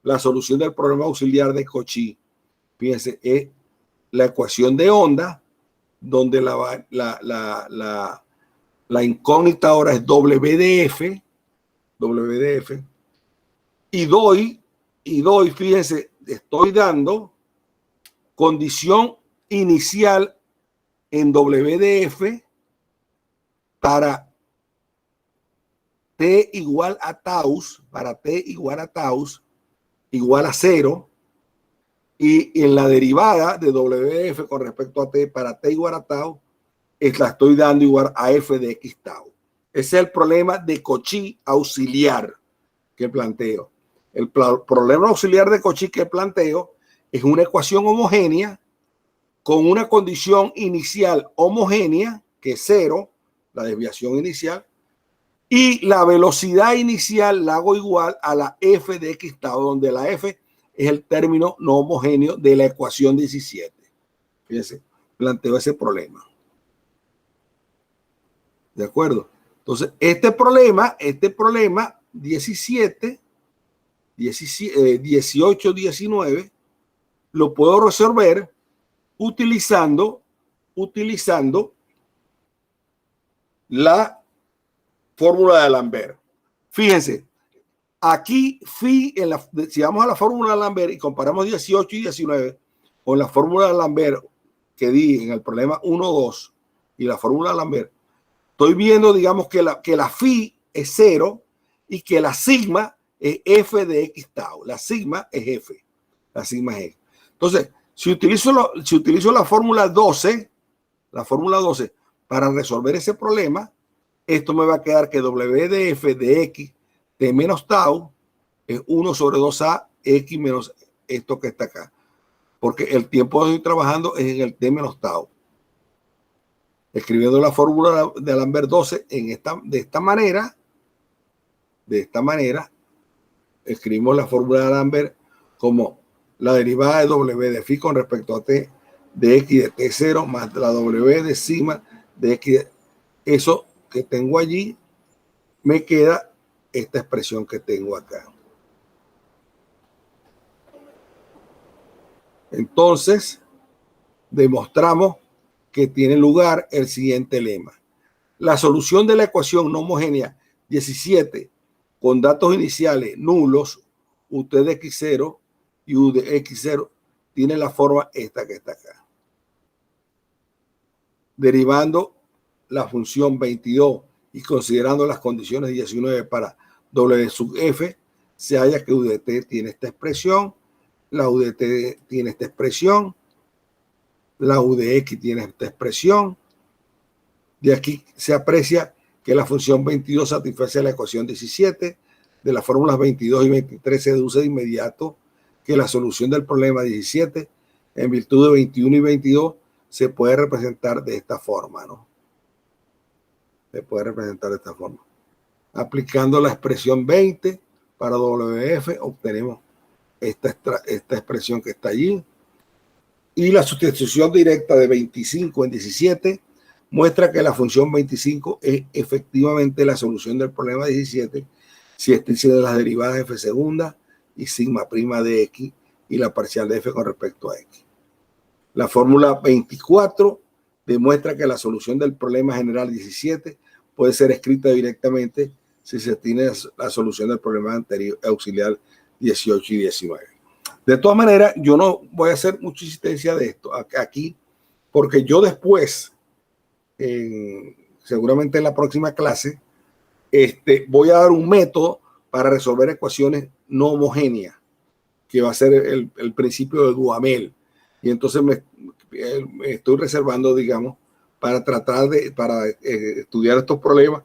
la solución del problema auxiliar de Cauchy. Fíjense, es la ecuación de onda, donde la incógnita ahora es W de f. Y doy, fíjense, estoy dando condición inicial en W de f para t igual a taus, igual a 0, y en la derivada de WF con respecto a t para t igual a tau, la estoy dando igual a f de x tau. Ese es el problema de Cauchy auxiliar que planteo. El problema auxiliar de Cauchy que planteo es una ecuación homogénea con una condición inicial homogénea, que es 0, la desviación inicial, y la velocidad inicial la hago igual a la f de x tau, donde la f es el término no homogéneo de la ecuación 17. Fíjense, planteo ese problema. ¿De acuerdo? Entonces, este problema 18, 19, lo puedo resolver utilizando la fórmula de Lambert. Fíjense, aquí si vamos a la fórmula de Lambert y comparamos 18 y 19 con la fórmula de Lambert que di en el problema 1-2 y la fórmula de Lambert, estoy viendo, digamos, que la phi es 0 y que la sigma es f de x tau. La sigma es f. La sigma es f. Entonces, si utilizo la fórmula 12, para resolver ese problema, esto me va a quedar que w de f de x t menos tau es 1 sobre 2a x menos esto que está acá. Porque el tiempo que estoy trabajando es en el t menos tau. Escribiendo la fórmula de D'Alembert 12 de esta manera, escribimos la fórmula de D'Alembert como la derivada de w de phi con respecto a t de x de t0 más la w de sigma de x. Eso que tengo allí, me queda esta expresión que tengo acá. Entonces, demostramos que tiene lugar el siguiente lema. La solución de la ecuación no homogénea 17 con datos iniciales nulos, ut de x0 y u de x0, tiene la forma esta que está acá. Derivando la función 22 y considerando las condiciones 19 para w sub f, se halla que u de t tiene esta expresión, la u de t tiene esta expresión, la u de x tiene esta expresión. De aquí se aprecia que la función 22 satisface la ecuación 17. De las fórmulas 22 y 23 se deduce de inmediato que la solución del problema 17, en virtud de 21 y 22, se puede representar de esta forma, ¿no? Se puede representar de esta forma. Aplicando la expresión 20 para WF, obtenemos esta expresión que está allí. Y la sustitución directa de 25 en 17 muestra que la función 25 es efectivamente la solución del problema 17 si extiende las derivadas f segunda y sigma prima de x y la parcial de f con respecto a x. La fórmula 24 demuestra que la solución del problema general 17 puede ser escrita directamente si se tiene la solución del problema anterior, auxiliar 18 y 19. De todas maneras, yo no voy a hacer mucha insistencia de esto aquí, porque yo después, seguramente en la próxima clase, voy a dar un método para resolver ecuaciones no homogéneas, que va a ser el principio de Duhamel. Y entonces me estoy reservando, digamos, para tratar de estudiar estos problemas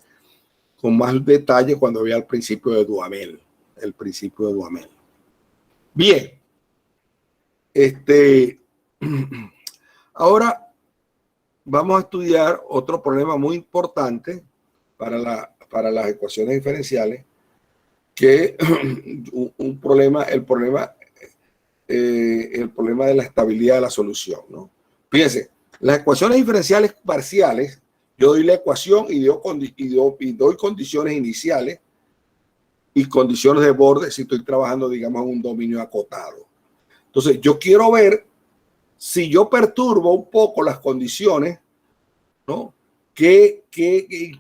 con más detalle cuando vea el principio de Duhamel. El principio de Duhamel. Bien. Ahora vamos a estudiar otro problema muy importante para las ecuaciones diferenciales, que el problema de la estabilidad de la solución, ¿no? Fíjense, las ecuaciones diferenciales parciales, yo doy la ecuación y doy condiciones iniciales y condiciones de borde si estoy trabajando, digamos, en un dominio acotado. Entonces, yo quiero ver si yo perturbo un poco las condiciones, ¿no?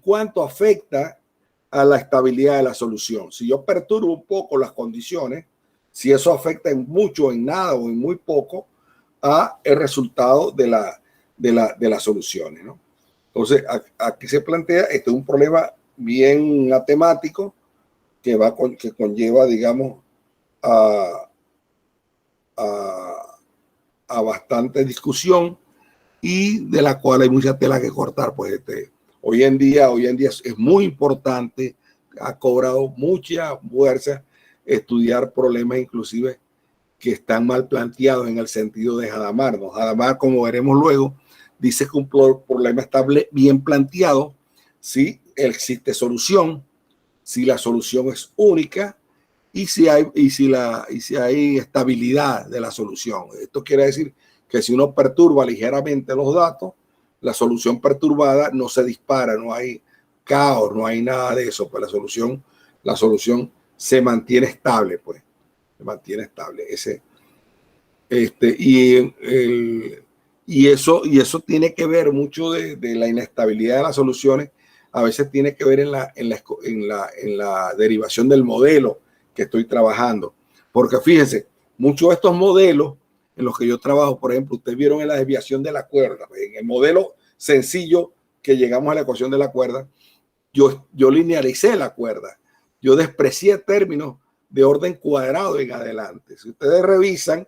¿Cuánto afecta a la estabilidad de la solución? Si yo perturbo un poco las condiciones, si eso afecta en mucho, en nada o en muy poco a el resultado de las soluciones, ¿no? Entonces, aquí se plantea, este es un problema bien matemático que conlleva, digamos, a bastante discusión y de la cual hay mucha tela que cortar. Pues hoy en día es muy importante, ha cobrado mucha fuerza estudiar problemas inclusive que están mal planteados en el sentido de Hadamard, ¿no? Hadamard, como veremos luego, dice que un problema está bien planteado si existe solución, si la solución es única y si hay estabilidad de la solución. Esto quiere decir que si uno perturba ligeramente los datos, la solución perturbada no se dispara, no hay caos, no hay nada de eso, pues la solución se mantiene estable, pues se mantiene estable. Y eso tiene que ver mucho de la inestabilidad de las soluciones. A veces tiene que ver en la derivación del modelo que estoy trabajando. Porque fíjense, muchos de estos modelos en los que yo trabajo, por ejemplo, ustedes vieron en la desviación de la cuerda. En el modelo sencillo, que llegamos a la ecuación de la cuerda, yo linearicé la cuerda. Yo desprecié términos de orden cuadrado en adelante. Si ustedes revisan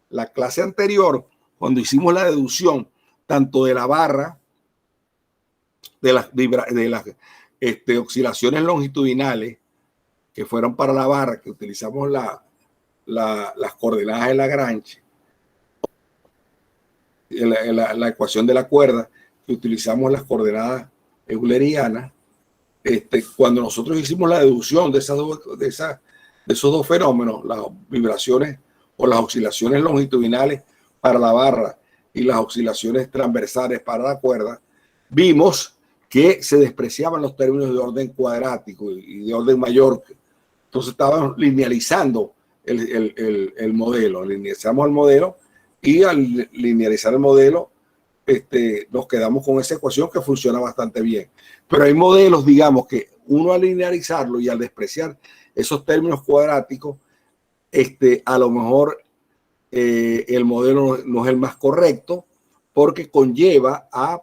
la clase anterior, cuando hicimos la deducción tanto de la barra, de las oscilaciones longitudinales que fueron para la barra, que utilizamos las coordenadas de Lagrange, la ecuación de la cuerda, que utilizamos las coordenadas eulerianas, cuando nosotros hicimos la deducción de esos dos fenómenos, las vibraciones o las oscilaciones longitudinales para la barra y las oscilaciones transversales para la cuerda, vimos que se despreciaban los términos de orden cuadrático y de orden mayor. Entonces estábamos linealizando el modelo, linealizamos el modelo y al linealizar el modelo nos quedamos con esa ecuación que funciona bastante bien. Pero hay modelos, digamos, que uno al linearizarlo y al despreciar esos términos cuadráticos, a lo mejor el modelo no es el más correcto porque conlleva a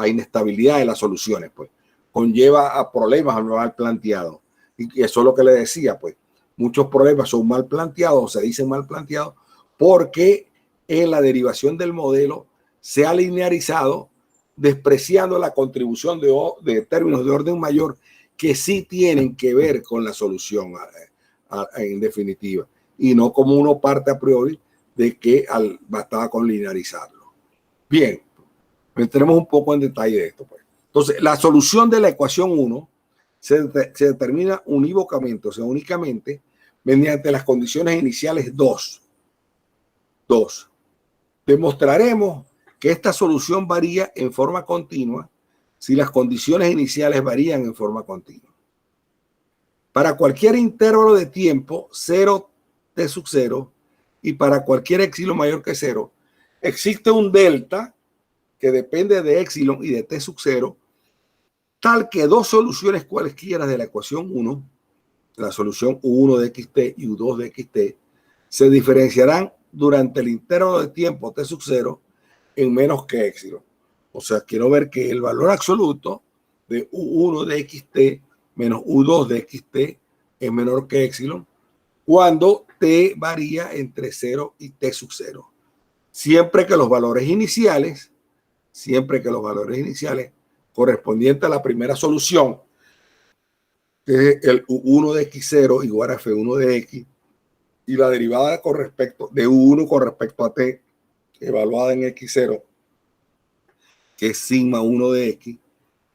inestabilidad de las soluciones, pues. Conlleva a problemas mal planteados. Y eso es lo que le decía, pues. Muchos problemas son mal planteados, o se dicen mal planteados, porque en la derivación del modelo se ha linearizado, despreciando la contribución de términos de orden mayor que sí tienen que ver con la solución en definitiva, y no como uno parte a priori de que bastaba con linearizarlo. Bien, entremos un poco en detalle de esto, pues. Entonces, la solución de la ecuación 1 se determina unívocamente, o sea, únicamente mediante las condiciones iniciales 2. Demostraremos que esta solución varía en forma continua si las condiciones iniciales varían en forma continua. Para cualquier intervalo de tiempo, 0 t sub 0, y para cualquier épsilon mayor que 0, existe un delta que depende de épsilon y de t sub 0, tal que dos soluciones cualesquiera de la ecuación 1, la solución U1 de xt y U2 de xt, se diferenciarán durante el intervalo de tiempo t sub 0 en menos que épsilon. O sea, quiero ver que el valor absoluto de U1 de xt menos U2 de xt es menor que épsilon cuando t varía entre 0 y t sub 0. Siempre que los valores iniciales correspondientes a la primera solución, que es el U1 de x0 igual a F1 de x, y la derivada con respecto de U1 con respecto a t, evaluada en x0, que es sigma 1 de x,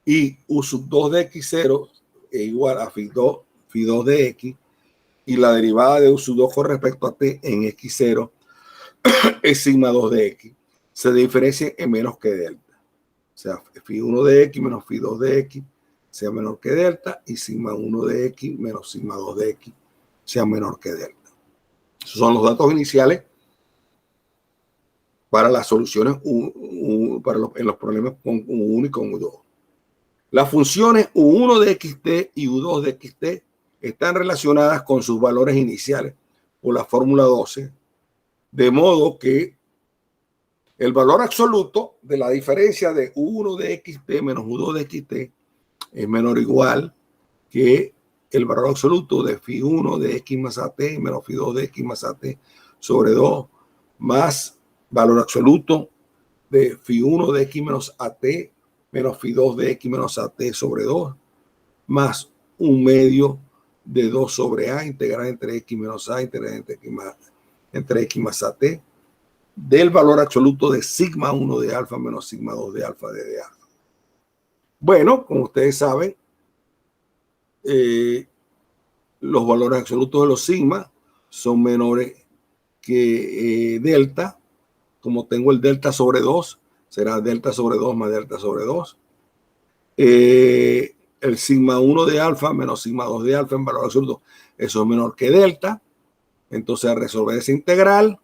y U sub 2 de x0 es igual a phi2 de x, y la derivada de U sub 2 con respecto a t en x0 es sigma 2 de x, se diferencia en menos que delta. O sea, phi1 de x menos phi2 de x sea menor que delta, y sigma 1 de x menos sigma 2 de x sea menor que delta. Esos son los datos iniciales para las soluciones en los problemas con U1 y con U2. Las funciones U1 de xt y U2 de xt están relacionadas con sus valores iniciales por la fórmula 12, de modo que el valor absoluto de la diferencia de U1 de xt menos U2 de xt es menor o igual que el valor absoluto de phi1 de x más at menos phi2 de x más at sobre 2 más valor absoluto de phi1 de x menos at menos phi2 de x menos at sobre 2 más un medio de 2 sobre a integral entre x menos a integral entre x más at del valor absoluto de sigma 1 de alfa menos sigma 2 de alfa de alfa. Bueno, como ustedes saben, los valores absolutos de los sigma son menores que delta. Como tengo el delta sobre 2, será delta sobre 2 más delta sobre 2. El sigma 1 de alfa menos sigma 2 de alfa en valor absoluto, eso es menor que delta. Entonces, al resolver esa integral,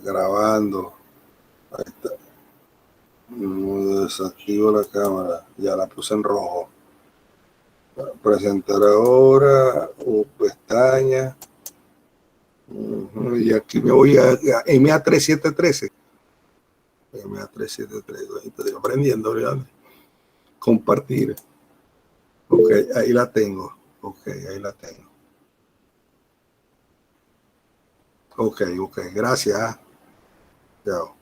Grabando. Ahí está. Desactivo la cámara. Ya la puse en rojo. Presentar ahora. Pestaña. Y aquí me voy a MA3713. MA3713. Estoy aprendiendo, ¿verdad? Compartir. Ok, ahí la tengo. Ok, ahí la tengo. Ok, gracias. Chao.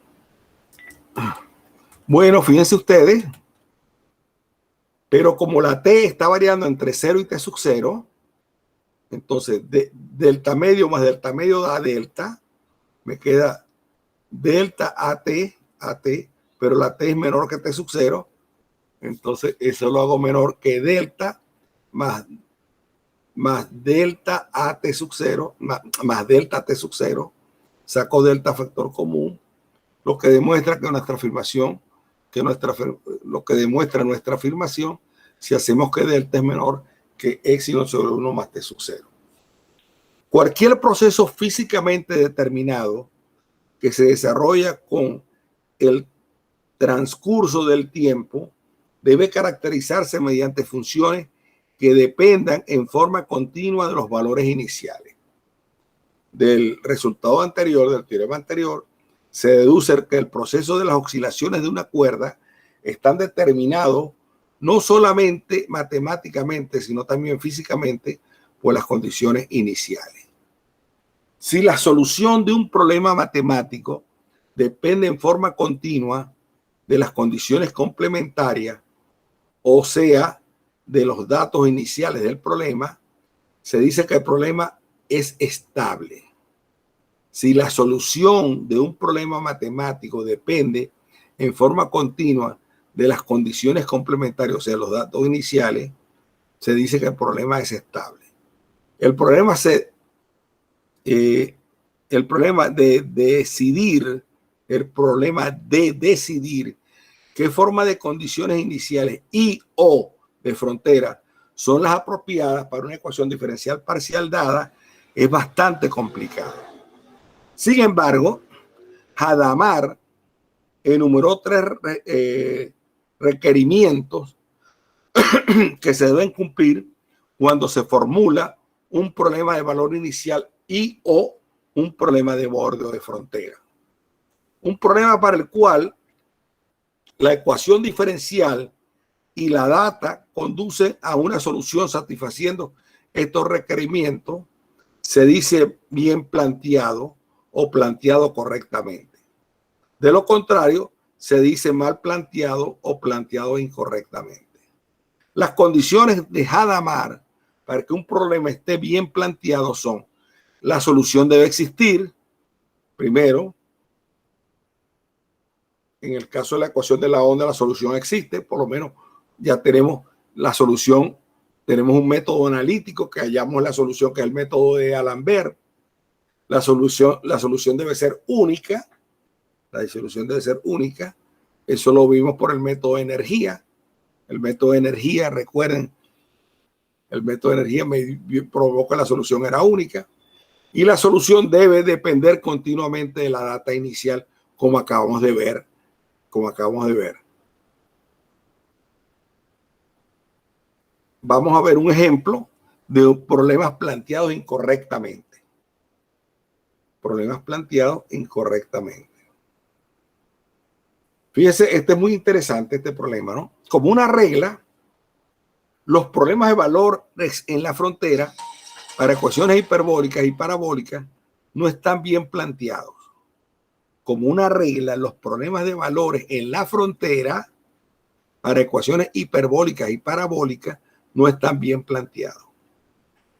Bueno, fíjense ustedes, pero como la T está variando entre 0 y T sub 0, entonces delta medio más delta medio da delta, me queda delta AT, pero la T es menor que T sub 0, entonces eso lo hago menor que delta más delta AT sub 0, más delta T sub 0, saco delta factor común, lo que demuestra que nuestra afirmación, lo que demuestra nuestra afirmación, si hacemos que delta es menor que epsilon sobre 1 más T sub 0. Cualquier proceso físicamente determinado que se desarrolla con el transcurso del tiempo debe caracterizarse mediante funciones que dependan en forma continua de los valores iniciales. Del resultado anterior, del teorema anterior, se deduce que el proceso de las oscilaciones de una cuerda están determinados no solamente matemáticamente, sino también físicamente por las condiciones iniciales. Si la solución de un problema matemático depende en forma continua de las condiciones complementarias, o sea, de los datos iniciales del problema, se dice que el problema es estable. Si la solución de un problema matemático depende en forma continua de las condiciones complementarias, o sea, los datos iniciales, se dice que el problema es estable. El problema de decidir qué forma de condiciones iniciales y o de frontera son las apropiadas para una ecuación diferencial parcial dada es bastante complicado. Sin embargo, Hadamard enumeró 3 requerimientos que se deben cumplir cuando se formula un problema de valor inicial y o un problema de borde o de frontera. Un problema para el cual la ecuación diferencial y la data conducen a una solución satisfaciendo estos requerimientos se dice bien planteado o planteado correctamente. De lo contrario, se dice mal planteado o planteado incorrectamente. Las condiciones de Hadamard para que un problema esté bien planteado son: la solución debe existir, primero. En el caso de la ecuación de la onda, la solución existe, por lo menos ya tenemos la solución, tenemos un método analítico que hallamos la solución, que es el método de Alembert. La solución debe ser única, la disolución debe ser única, eso lo vimos por el método de energía. El método de energía, recuerden, el método de energía me provocó que la solución era única, y la solución debe depender continuamente de la data inicial, como acabamos de ver. Vamos a ver un ejemplo de problemas planteados incorrectamente. Fíjese, este es muy interesante, este problema, ¿no? Como una regla, los problemas de valores en la frontera para ecuaciones hiperbólicas y parabólicas no están bien planteados. Como una regla, los problemas de valores en la frontera para ecuaciones hiperbólicas y parabólicas no están bien planteados.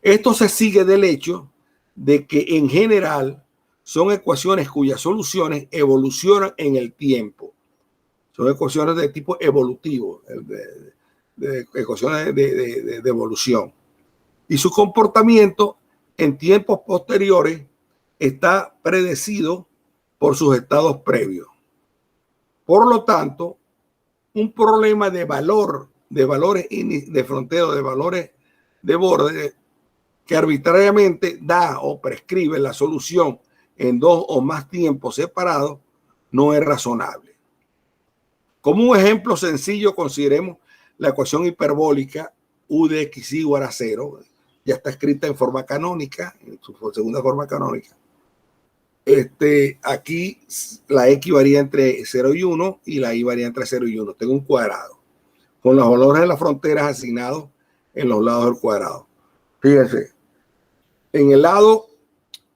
Esto se sigue del hecho de que en general son ecuaciones cuyas soluciones evolucionan en el tiempo. Son ecuaciones de tipo evolutivo, de ecuaciones de evolución. Y su comportamiento en tiempos posteriores está predecido por sus estados previos. Por lo tanto, un problema de valores de frontera, de valores de borde, que arbitrariamente da o prescribe la solución en dos o más tiempos separados no es razonable. Como un ejemplo sencillo, consideremos la ecuación hiperbólica u de x igual a 0. Ya está escrita en forma canónica, en su segunda forma canónica. Aquí la x varía entre 0 y 1 y la y varía entre 0 y 1. Tengo un cuadrado con los valores de las fronteras asignados en los lados del cuadrado. Fíjense, en el lado,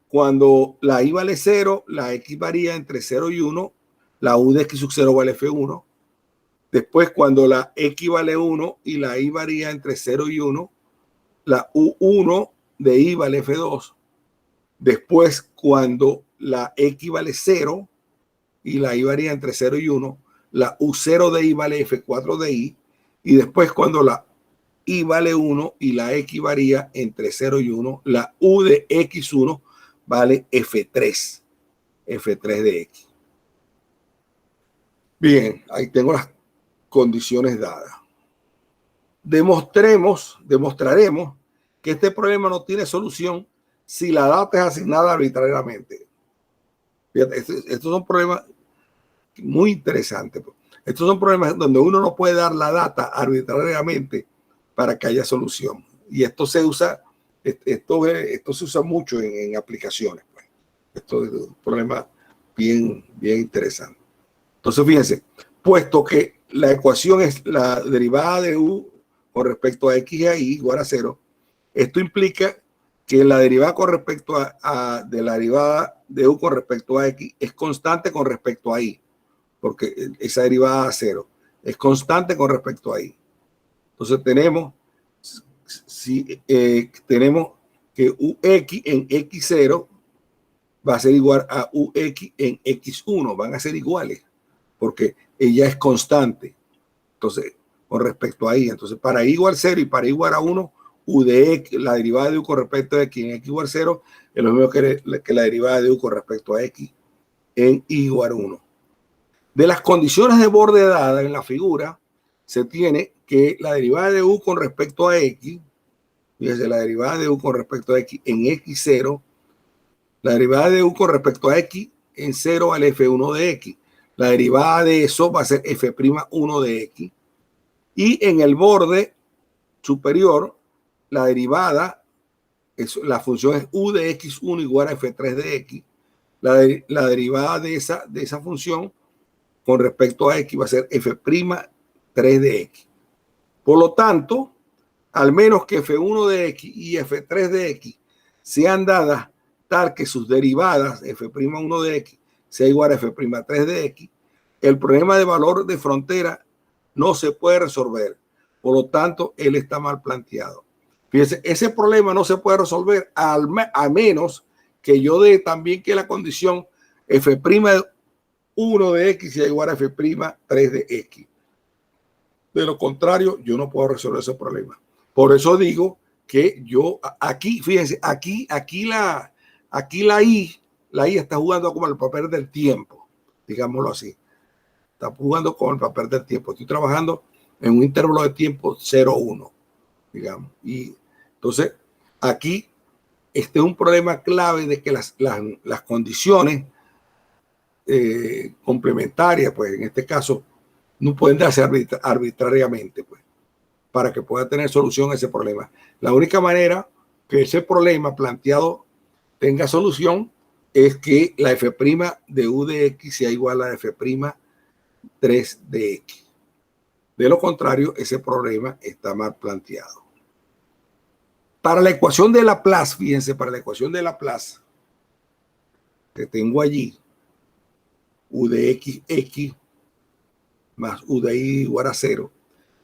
cuando la y vale 0, la x varía entre 0 y 1, la u de x sub 0 vale f1. Después, cuando la x vale 1 y la y varía entre 0 y 1, la u1 de y vale f2. Después, cuando la x vale 0 y la y varía entre 0 y 1, la u0 de y vale f4 de y. Y después, cuando la y vale 1 y la x varía entre 0 y 1, la u de x1 vale f3 de x. Bien, ahí tengo las condiciones dadas. Demostraremos que este problema no tiene solución si la data es asignada arbitrariamente. Fíjate, estos son problemas muy interesantes. Estos son problemas donde uno no puede dar la data arbitrariamente para que haya solución. Y esto se usa, esto se usa mucho en aplicaciones. Pues. Esto es un problema bien interesante. Entonces, fíjense, puesto que la ecuación es la derivada de u con respecto a x y a y igual a 0, esto implica que la derivada con respecto de la derivada de u con respecto a x es constante con respecto a y, porque esa derivada a 0 es constante con respecto a y. Entonces tenemos que ux en x0 va a ser igual a ux en x1, van a ser iguales, porque ella es constante. Entonces, con respecto a y, entonces para y igual 0 y para y igual a 1, u de x, la derivada de u con respecto a x en x igual 0 es lo mismo que la derivada de u con respecto a x en y igual 1. De las condiciones de borde dadas en la figura, se tiene que la derivada de u con respecto a x, fíjense, la derivada de u con respecto a x en x0, la derivada de u con respecto a x en 0 al f1 de x. La derivada de eso va a ser f'1 de x. Y en el borde superior, la derivada, la función es u de x1 igual a f3 de x. La derivada de esa función con respecto a x va a ser f'3 de x. Por lo tanto, al menos que f1 de x y f3 de x sean dadas tal que sus derivadas f'1 de x sea igual a f'3 de x, el problema de valor de frontera no se puede resolver. Por lo tanto, él está mal planteado. Fíjense, ese problema no se puede resolver a menos que yo dé también que la condición f'1 de x sea igual a f'3 de x. De lo contrario, yo no puedo resolver ese problema. Por eso digo que yo aquí, fíjense, aquí la y está jugando como el papel del tiempo, digámoslo así. Está jugando con el papel del tiempo. Estoy trabajando en un intervalo de tiempo 0,1, digamos. Y entonces, aquí este es un problema clave de que las condiciones complementarias, pues en este caso, no pueden darse arbitrariamente, pues, para que pueda tener solución a ese problema. La única manera que ese problema planteado tenga solución es que la f' de u de x sea igual a f'3 de x. De lo contrario, ese problema está mal planteado. Para la ecuación de Laplace, fíjense, para la ecuación de Laplace que tengo allí, u de x más u de y igual a 0.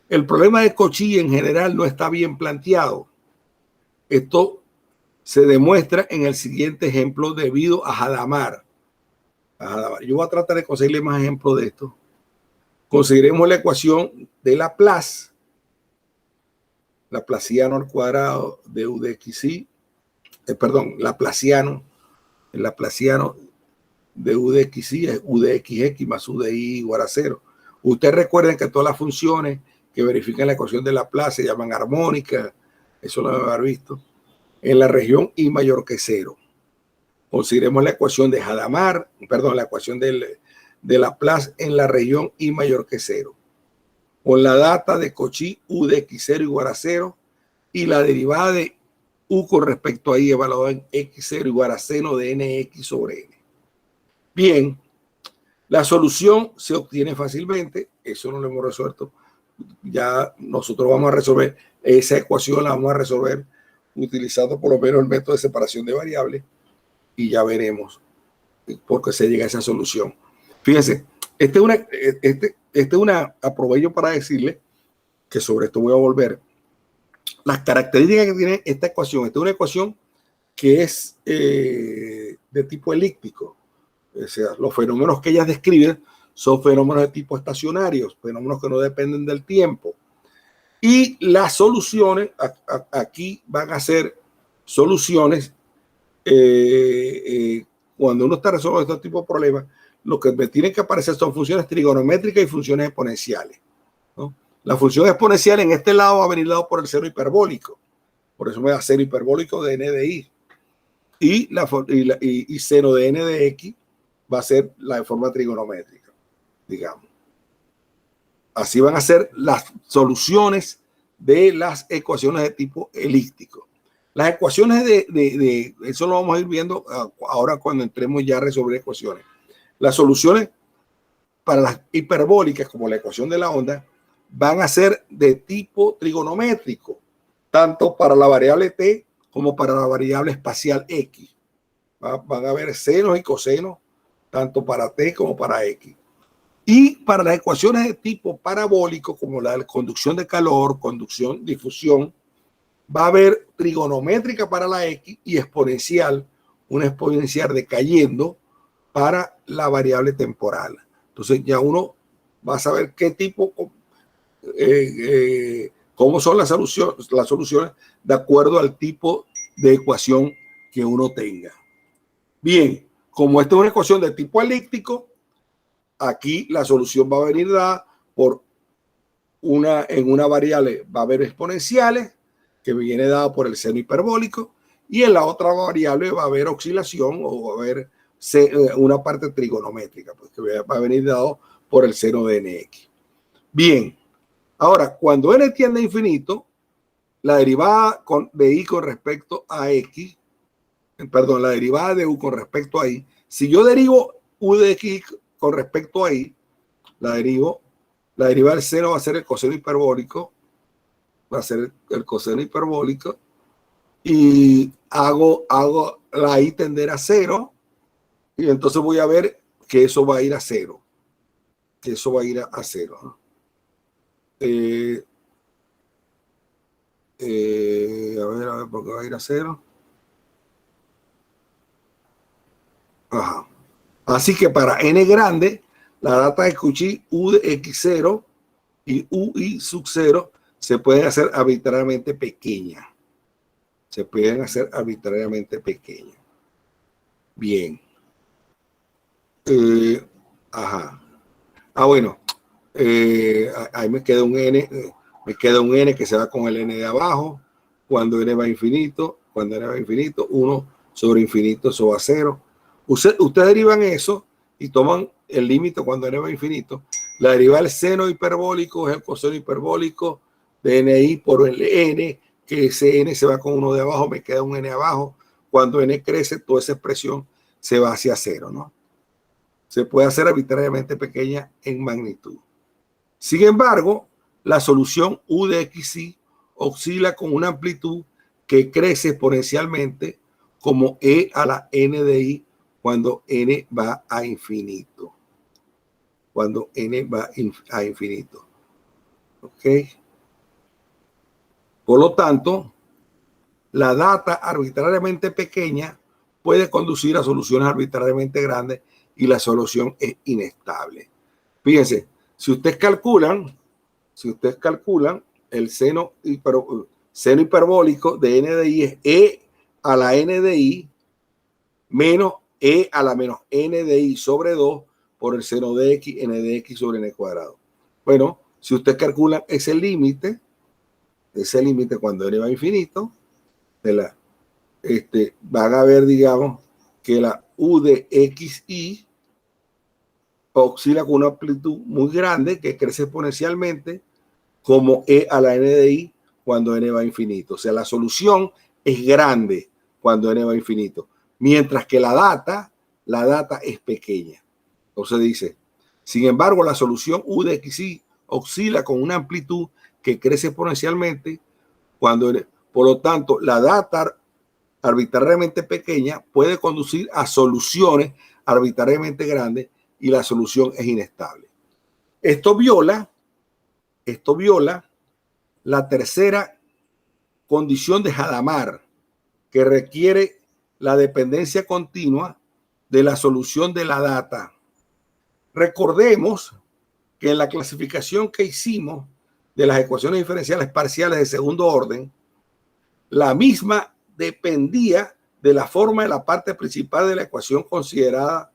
El problema de Cauchy en general no está bien planteado. Esto se demuestra en el siguiente ejemplo debido a Hadamard. Yo voy a tratar de conseguirle más ejemplos de esto. Consideremos la ecuación de Laplace, Laplaciano al cuadrado de u de xy, Laplaciano de u de xy es u de xx más u de y igual a 0. Ustedes recuerden que todas las funciones que verifican la ecuación de Laplace se llaman armónicas, eso lo deben haber visto, en la región y mayor que 0. Consideremos la ecuación de Hadamard, perdón, la ecuación de Laplace en la región I mayor que 0. Con la data de Cauchy U de X0 igual a 0 y la derivada de U con respecto a I evaluada en X0 igual a seno de NX sobre N. Bien, la solución se obtiene fácilmente, eso no lo hemos resuelto. Ya nosotros vamos a resolver esa ecuación, la vamos a resolver utilizando por lo menos el método de separación de variables y ya veremos por qué se llega a esa solución. Fíjense, aprovecho para decirle que sobre esto voy a volver. Las características que tiene esta ecuación, esta es una ecuación que es de tipo elíptico. O sea, los fenómenos que ellas describen son fenómenos de tipo estacionarios, fenómenos que no dependen del tiempo. Y las soluciones, aquí van a ser soluciones, cuando uno está resolviendo este tipo de problemas, lo que me tienen que aparecer son funciones trigonométricas y funciones exponenciales, ¿no? La función exponencial en este lado va a venir dado por el seno hiperbólico. Por eso me da seno hiperbólico de n de i. Y seno de n de x va a ser la de forma trigonométrica, digamos. Así van a ser las soluciones de las ecuaciones de tipo elíptico. Las ecuaciones eso lo vamos a ir viendo ahora cuando entremos ya a resolver ecuaciones. Las soluciones para las hiperbólicas, como la ecuación de la onda, van a ser de tipo trigonométrico, tanto para la variable t como para la variable espacial x. Van a haber senos y cosenos, tanto para t como para x. Y para las ecuaciones de tipo parabólico, como la de conducción de calor, conducción, difusión, va a haber trigonométrica para la x y exponencial, una exponencial decayendo para la variable temporal. Entonces ya uno va a saber qué tipo, cómo son las soluciones de acuerdo al tipo de ecuación que uno tenga. Bien, como esta es una ecuación de tipo elíptico, aquí la solución va a venir dada por en una variable va a haber exponenciales que viene dada por el seno hiperbólico y en la otra variable va a haber oscilación o va a haber una parte trigonométrica, pues que va a venir dado por el seno de nx. Bien, ahora cuando n tiende a infinito, la derivada de i con respecto a x, perdón, la derivada de u con respecto a i, si yo derivo u de x con respecto a i, la derivada del seno va a ser el coseno hiperbólico, va a ser el coseno hiperbólico, y hago la i tender a 0, y entonces voy a ver que eso va a ir a 0. Que eso va a ir a 0, ¿no? A ver, ¿por qué va a ir a 0? Ajá. Así que para n grande, la data de Cauchy u de x0 y ui sub 0 se pueden hacer arbitrariamente pequeñas. Se pueden hacer arbitrariamente pequeñas. Bien. Ajá. Bueno. Ahí me queda un n. Me queda un n que se va con el n de abajo. Cuando n va a infinito, 1 sobre infinito, eso va a 0. Ustedes derivan eso y toman el límite cuando n va a infinito. La derivada del seno hiperbólico es el coseno hiperbólico de ni por el n, que ese n se va con 1 de abajo, me queda un n abajo. Cuando n crece, toda esa expresión se va hacia 0, ¿no? Se puede hacer arbitrariamente pequeña en magnitud. Sin embargo, la solución u de xy oscila con una amplitud que crece exponencialmente como e a la n de i cuando n va a infinito. Cuando n va a infinito. ¿Ok? Por lo tanto, la data arbitrariamente pequeña puede conducir a soluciones arbitrariamente grandes y la solución es inestable. Fíjense, si ustedes calculan el seno hiperbólico de n de i es e a la n de i menos e a la menos n de i sobre 2 por el seno de x, n de x sobre n cuadrado. Bueno, si ustedes calculan ese límite cuando n va a infinito, van a ver, digamos, que la U de XY oscila con una amplitud muy grande que crece exponencialmente como E a la N de I cuando N va a infinito. O sea, la solución es grande cuando N va a infinito, mientras que la data es pequeña. Entonces dice, sin embargo, la solución U de XY oscila con una amplitud que crece exponencialmente cuando, por lo tanto, la data arbitrariamente pequeña puede conducir a soluciones arbitrariamente grandes y la solución es inestable. Esto viola la tercera condición de Hadamard, que requiere la dependencia continua de la solución de la data. Recordemos que en la clasificación que hicimos de las ecuaciones diferenciales parciales de segundo orden, la misma dependía de la forma de la parte principal de la ecuación considerada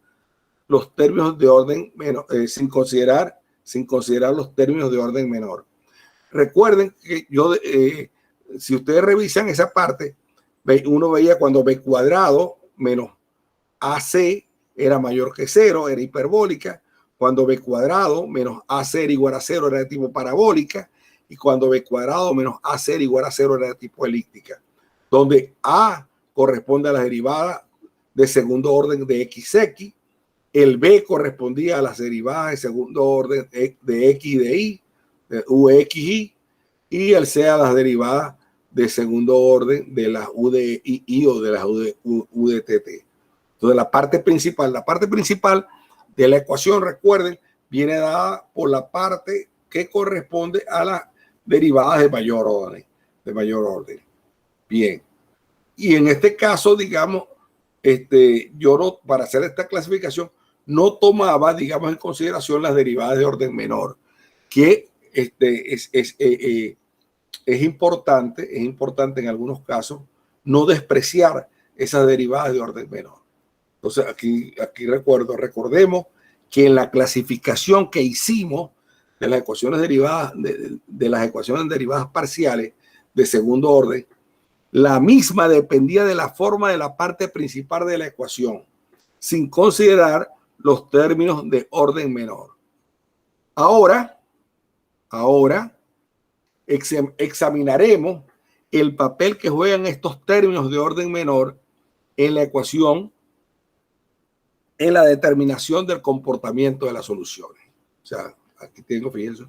los términos de orden menor, sin considerar los términos de orden menor. Recuerden que si ustedes revisan esa parte, uno veía cuando b cuadrado menos AC era mayor que 0, era hiperbólica. Cuando b cuadrado menos AC igual a 0 era de tipo parabólica. Y cuando b cuadrado menos AC igual a 0 era de tipo elíptica. Donde A corresponde a la derivada de segundo orden de XX. El B correspondía a las derivadas de segundo orden de X y de Y, de UXY. Y el C a las derivadas de segundo orden de las U de I o de las U de TT. Entonces, la parte principal de la ecuación, recuerden, viene dada por la parte que corresponde a las derivadas de mayor orden. Bien. Y en este caso, digamos, yo no, para hacer esta clasificación, no tomaba, digamos, en consideración las derivadas de orden menor, que es importante en algunos casos no despreciar esas derivadas de orden menor. Entonces, aquí recordemos que en la clasificación que hicimos de las ecuaciones derivadas, de las ecuaciones derivadas parciales de segundo orden, la misma dependía de la forma de la parte principal de la ecuación, sin considerar los términos de orden menor. Ahora examinaremos el papel que juegan estos términos de orden menor en la ecuación, en la determinación del comportamiento de las soluciones. O sea, aquí tengo, fíjense.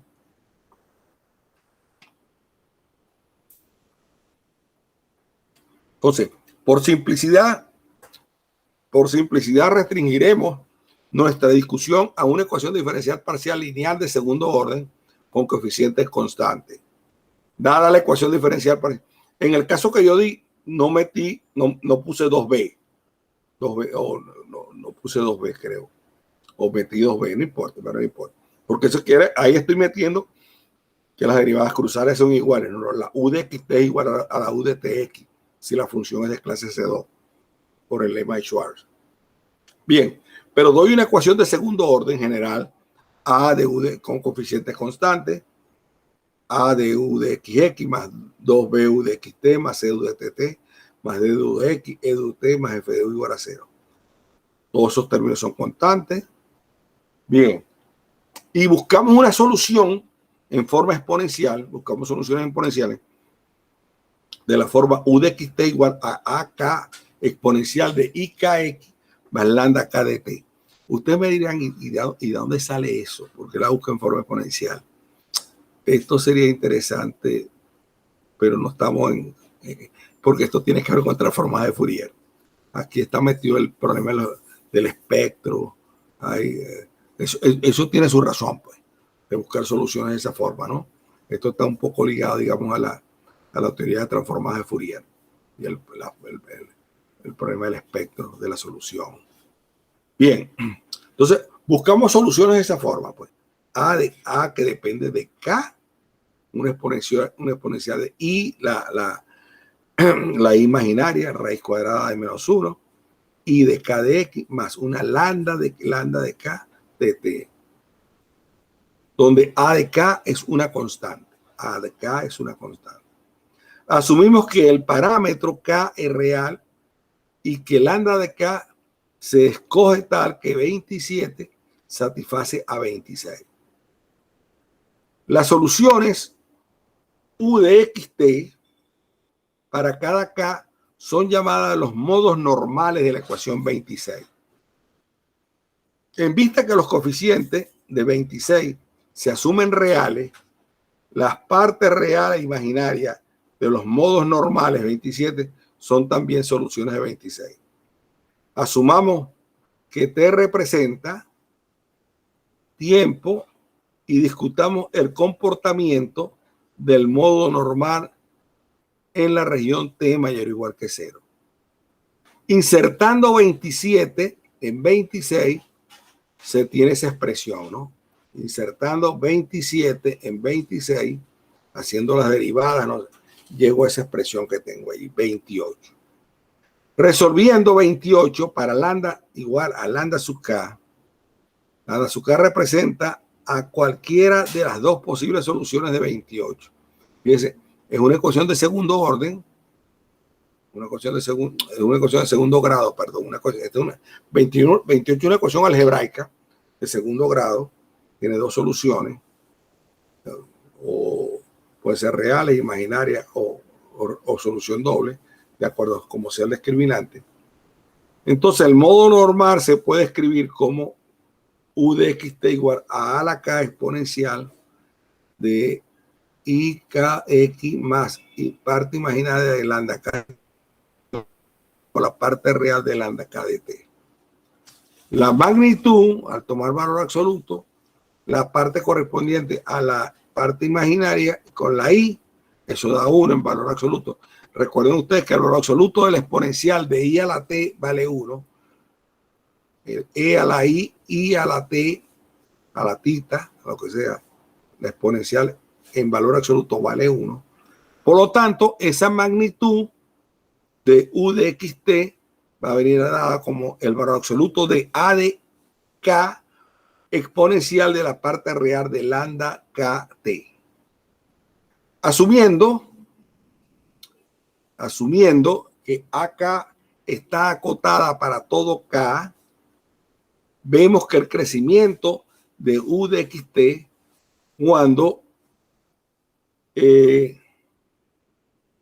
Entonces, por simplicidad restringiremos nuestra discusión a una ecuación diferencial parcial lineal de segundo orden con coeficientes constantes. Dada la ecuación diferencial parcial. En el caso que yo di, no puse 2b. No puse 2b, creo. O metí 2b, no importa, pero no importa. Porque eso quiere, ahí estoy metiendo que las derivadas cruzadas son iguales. ¿No? La U de XT es igual a la U de TX, si la función es de clase C2, por el lema de Schwarz. Bien, pero doy una ecuación de segundo orden general, A de U con coeficientes constantes, A de U de XX más 2BU de XT más CU de TT más DU de X, EDU de T más F de U igual a 0. Todos esos términos son constantes. Bien. Y buscamos una solución en forma exponencial. Buscamos soluciones exponenciales de la forma U de XT igual a AK exponencial de IKX más lambda K de T. Ustedes me dirán, ¿y de dónde sale eso? Porque la busca en forma exponencial. Esto sería interesante, pero no estamos porque esto tiene que ver con transformadas de Fourier. Aquí está metido el problema del espectro. Eso tiene su razón, pues, de buscar soluciones de esa forma, ¿no? Esto está un poco ligado, digamos, a la teoría de transformadas de Fourier y el problema del espectro de la solución. Bien, entonces buscamos soluciones de esa forma, pues. A que depende de K, una exponencial de I, la I imaginaria, raíz cuadrada de menos 1, y de K de X más una lambda de K de T, donde A de K es una constante. A de K es una constante. Asumimos que el parámetro K es real y que lambda de K se escoge tal que 27 satisface a 26. Las soluciones U de xt para cada k son llamadas los modos normales de la ecuación 26. En vista que los coeficientes de 26 se asumen reales, las partes reales e imaginarias de los modos normales 27 son también soluciones de 26. Asumamos que T representa tiempo y discutamos el comportamiento del modo normal en la región T mayor o igual que 0. Insertando 27 en 26 se tiene esa expresión, ¿no? Insertando 27 en 26, haciendo las derivadas, ¿no? Llego a esa expresión que tengo ahí, 28. Resolviendo 28 para lambda igual a lambda sub k. Lambda sub k representa a cualquiera de las dos posibles soluciones de 28. Fíjense, es una ecuación de segundo orden, una ecuación de segundo grado, perdón, esta es una 28 es una ecuación algebraica de segundo grado, tiene dos soluciones, o puede ser reales, imaginarias o solución doble, de acuerdo a cómo sea el discriminante. Entonces, el modo normal se puede escribir como U de xt igual a la k exponencial de ikx más y parte imaginaria de lambda k o la parte real de lambda k de t. La magnitud, al tomar valor absoluto, la parte correspondiente a la parte imaginaria con la i, eso da 1 en valor absoluto. Recuerden ustedes que el valor absoluto del exponencial de i a la t vale 1. E a la i a la t, a la tita, lo que sea, la exponencial en valor absoluto vale 1. Por lo tanto, esa magnitud de U de xt va a venir dada como el valor absoluto de A de k exponencial de la parte real de lambda kt. Asumiendo que AK está acotada para todo k, vemos que el crecimiento de U de xt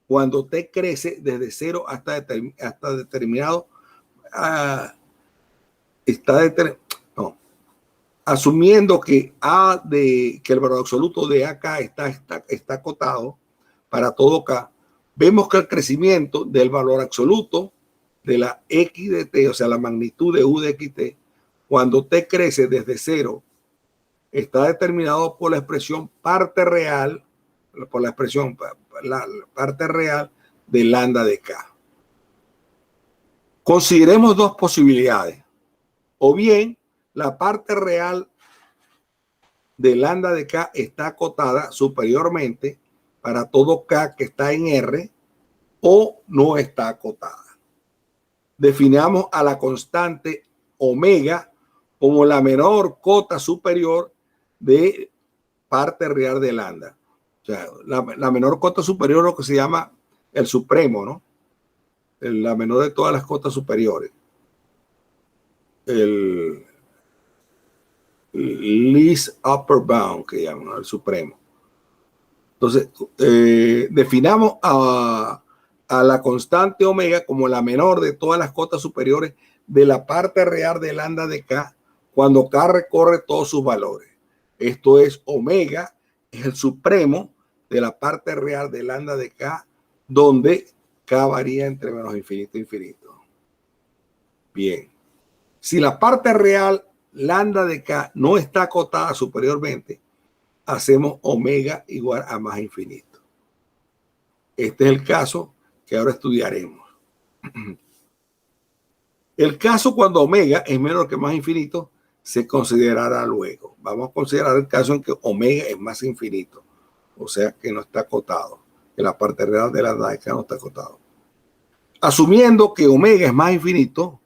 cuando t crece desde 0 hasta determinado, asumiendo que que el valor absoluto de AK está acotado para todo k, vemos que el crecimiento del valor absoluto de la x de t, o sea, la magnitud de U de xt, cuando t crece desde 0, está determinado por la expresión parte real, la parte real de lambda de k. Consideremos dos posibilidades. O bien, la parte real de lambda de k está acotada superiormente para todo k que está en R, o no está acotada. Definamos a la constante omega como la menor cota superior de parte real de lambda. O sea, la menor cota superior es lo que se llama el supremo, ¿no? La menor de todas las cotas superiores. El least upper bound, que llaman, ¿no? El supremo. Entonces, definamos a la constante omega como la menor de todas las cotas superiores de la parte real de lambda de k cuando k recorre todos sus valores. Esto es, omega es el supremo de la parte real de lambda de k, donde k varía entre menos infinito e infinito. Bien. Si la parte real lambda de k no está acotada superiormente, hacemos omega igual a más infinito. Este es el caso que ahora estudiaremos. El caso cuando omega es menor que más infinito se considerará luego. Vamos a considerar el caso en que omega es más infinito, o sea que no está acotado, que la parte real de lambda de k no está acotado. Asumiendo que omega es más infinito,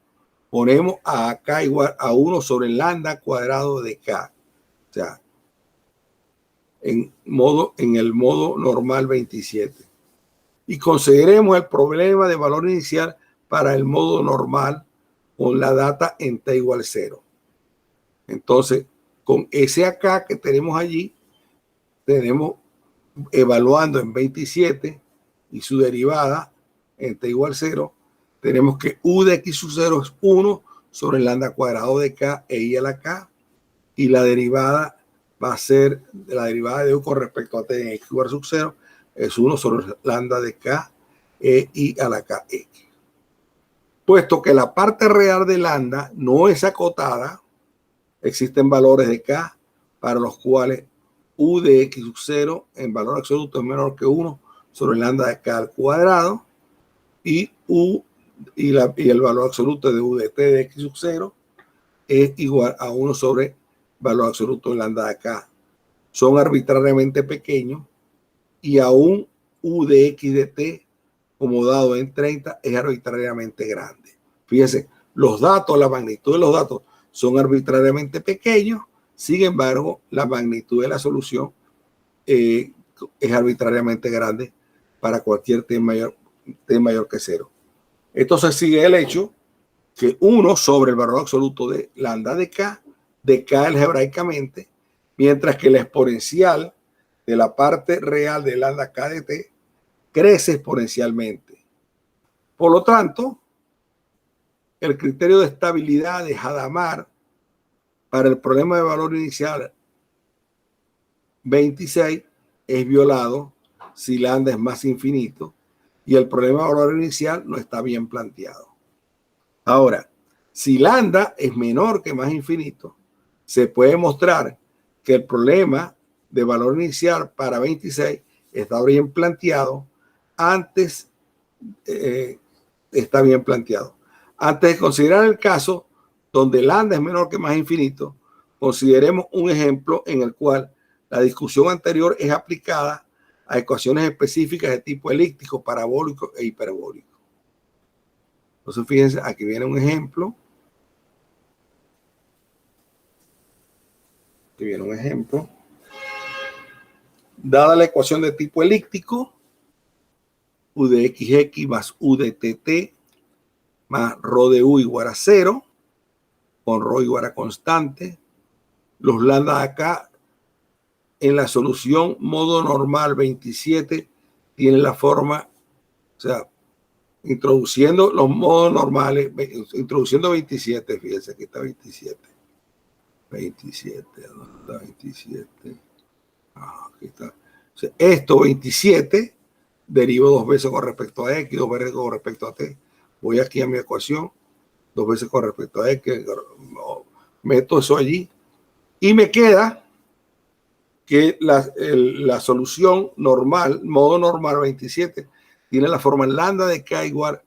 ponemos a k igual a 1 sobre lambda cuadrado de k. O sea, en el modo normal 27. Y consideremos el problema de valor inicial para el modo normal con la data en t igual 0. Entonces, con ese acá que tenemos allí, tenemos evaluando en 27 y su derivada en t igual 0, tenemos que u de x sub 0 es 1 sobre el lambda cuadrado de k e i a la k, y la derivada va a ser, la derivada de u con respecto a t en x igual sub 0 es 1 sobre el lambda de k e i a la k x. Puesto que la parte real de lambda no es acotada, existen valores de k para los cuales u de x sub 0 en valor absoluto es menor que 1 sobre el lambda de k al cuadrado, y el valor absoluto de u de t de x sub 0 es igual a 1 sobre valor absoluto de lambda de k. Son arbitrariamente pequeños, y aún u de x de t, como dado en 30, es arbitrariamente grande. Fíjense, los datos, la magnitud de los datos son arbitrariamente pequeños, sin embargo, la magnitud de la solución es arbitrariamente grande para cualquier t mayor que 0. Entonces sigue el hecho que 1 sobre el valor absoluto de lambda de k decae algebraicamente, mientras que la exponencial de la parte real de lambda k de t crece exponencialmente. Por lo tanto, el criterio de estabilidad de Hadamard para el problema de valor inicial 26 es violado si lambda es más infinito y el problema de valor inicial no está bien planteado. Ahora, si lambda es menor que más infinito, se puede mostrar que el problema de valor inicial para 26 está bien planteado antes de considerar el caso donde lambda es menor que más infinito. Consideremos un ejemplo en el cual la discusión anterior es aplicada a ecuaciones específicas de tipo elíptico, parabólico e hiperbólico. Entonces, fíjense, aquí viene un ejemplo. Aquí viene un ejemplo. Dada la ecuación de tipo elíptico, u de xx más u de tt más rho de u igual a 0, con rho igual a constante. Los lambda acá en la solución modo normal 27 tiene la forma, o sea, introduciendo los modos normales, introduciendo 27, fíjense, aquí está 27. 27, ¿dónde está 27? Aquí está. O sea, esto 27 derivo dos veces con respecto a x, dos veces con respecto a t. Voy aquí a mi ecuación, dos veces con respecto a x, meto eso allí y me queda que la solución normal, modo normal 27, tiene la forma lambda de k igual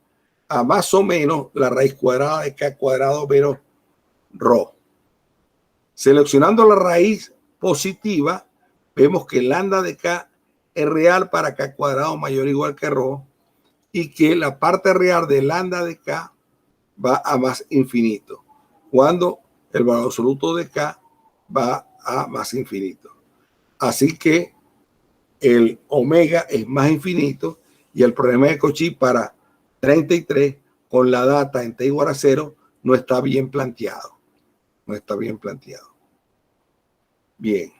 a más o menos la raíz cuadrada de k cuadrado menos rho. Seleccionando la raíz positiva, vemos que lambda de k es real para k cuadrado mayor o igual que rho, y que la parte real de lambda de k va a más infinito, cuando el valor absoluto de k va a más infinito. Así que el omega es más infinito, y el problema de Cauchy para 33 con la data en t igual a 0 no está bien planteado. No está bien planteado. Bien,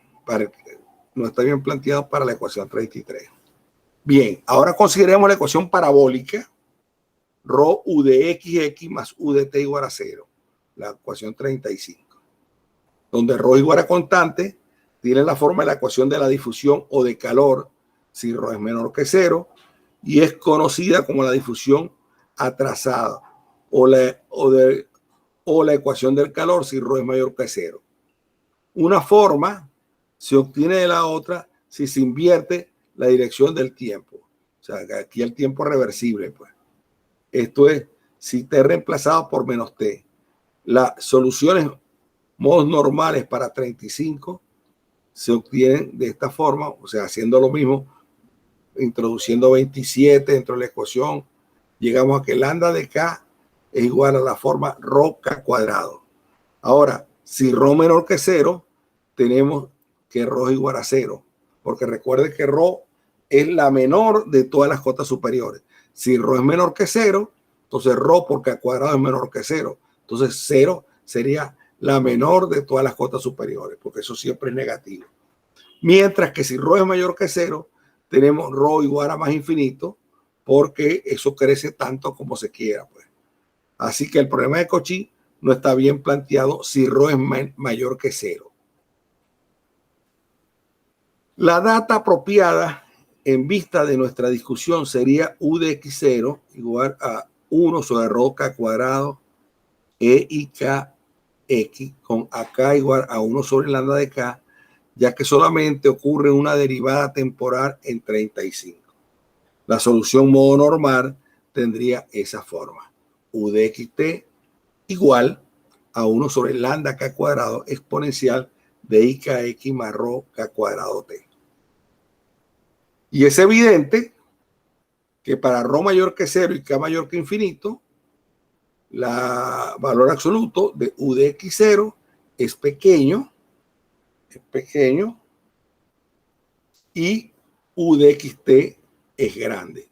no está bien planteado para la ecuación 33. Bien, ahora consideremos la ecuación parabólica rho u de xx más u de t igual a 0, la ecuación 35, donde rho igual a constante tiene la forma de la ecuación de la difusión o de calor si rho es menor que 0, y es conocida como la difusión atrasada o la ecuación del calor si rho es mayor que 0. Una forma se obtiene de la otra si se invierte la dirección del tiempo. O sea, aquí el tiempo es reversible, pues. Esto es si t es reemplazado por menos t. Las soluciones modos normales para 35 se obtienen de esta forma, o sea, haciendo lo mismo, introduciendo 27 dentro de la ecuación, llegamos a que lambda de k es igual a la forma rho k cuadrado. Ahora, si rho menor que 0, tenemos que rho es igual a 0, porque recuerde que rho es la menor de todas las cotas superiores. Si rho es menor que 0, entonces rho por k cuadrado es menor que 0. Entonces 0 sería la menor de todas las cotas superiores, porque eso siempre es negativo. Mientras que si ρ es mayor que 0, tenemos ρ igual a más infinito, porque eso crece tanto como se quiera, pues. Así que el problema de Cauchy no está bien planteado si ρ es mayor que 0. La data apropiada en vista de nuestra discusión sería u de x0 igual a 1 sobre ρ k cuadrado e y k x con ak igual a 1 sobre lambda de k, ya que solamente ocurre una derivada temporal en 35. La solución modo normal tendría esa forma: u de xt igual a 1 sobre lambda k cuadrado exponencial de i kx más ρ k cuadrado t. Y es evidente que para ρ mayor que 0 y k mayor que infinito, la valor absoluto de u de x0 es pequeño, y u de xt es grande.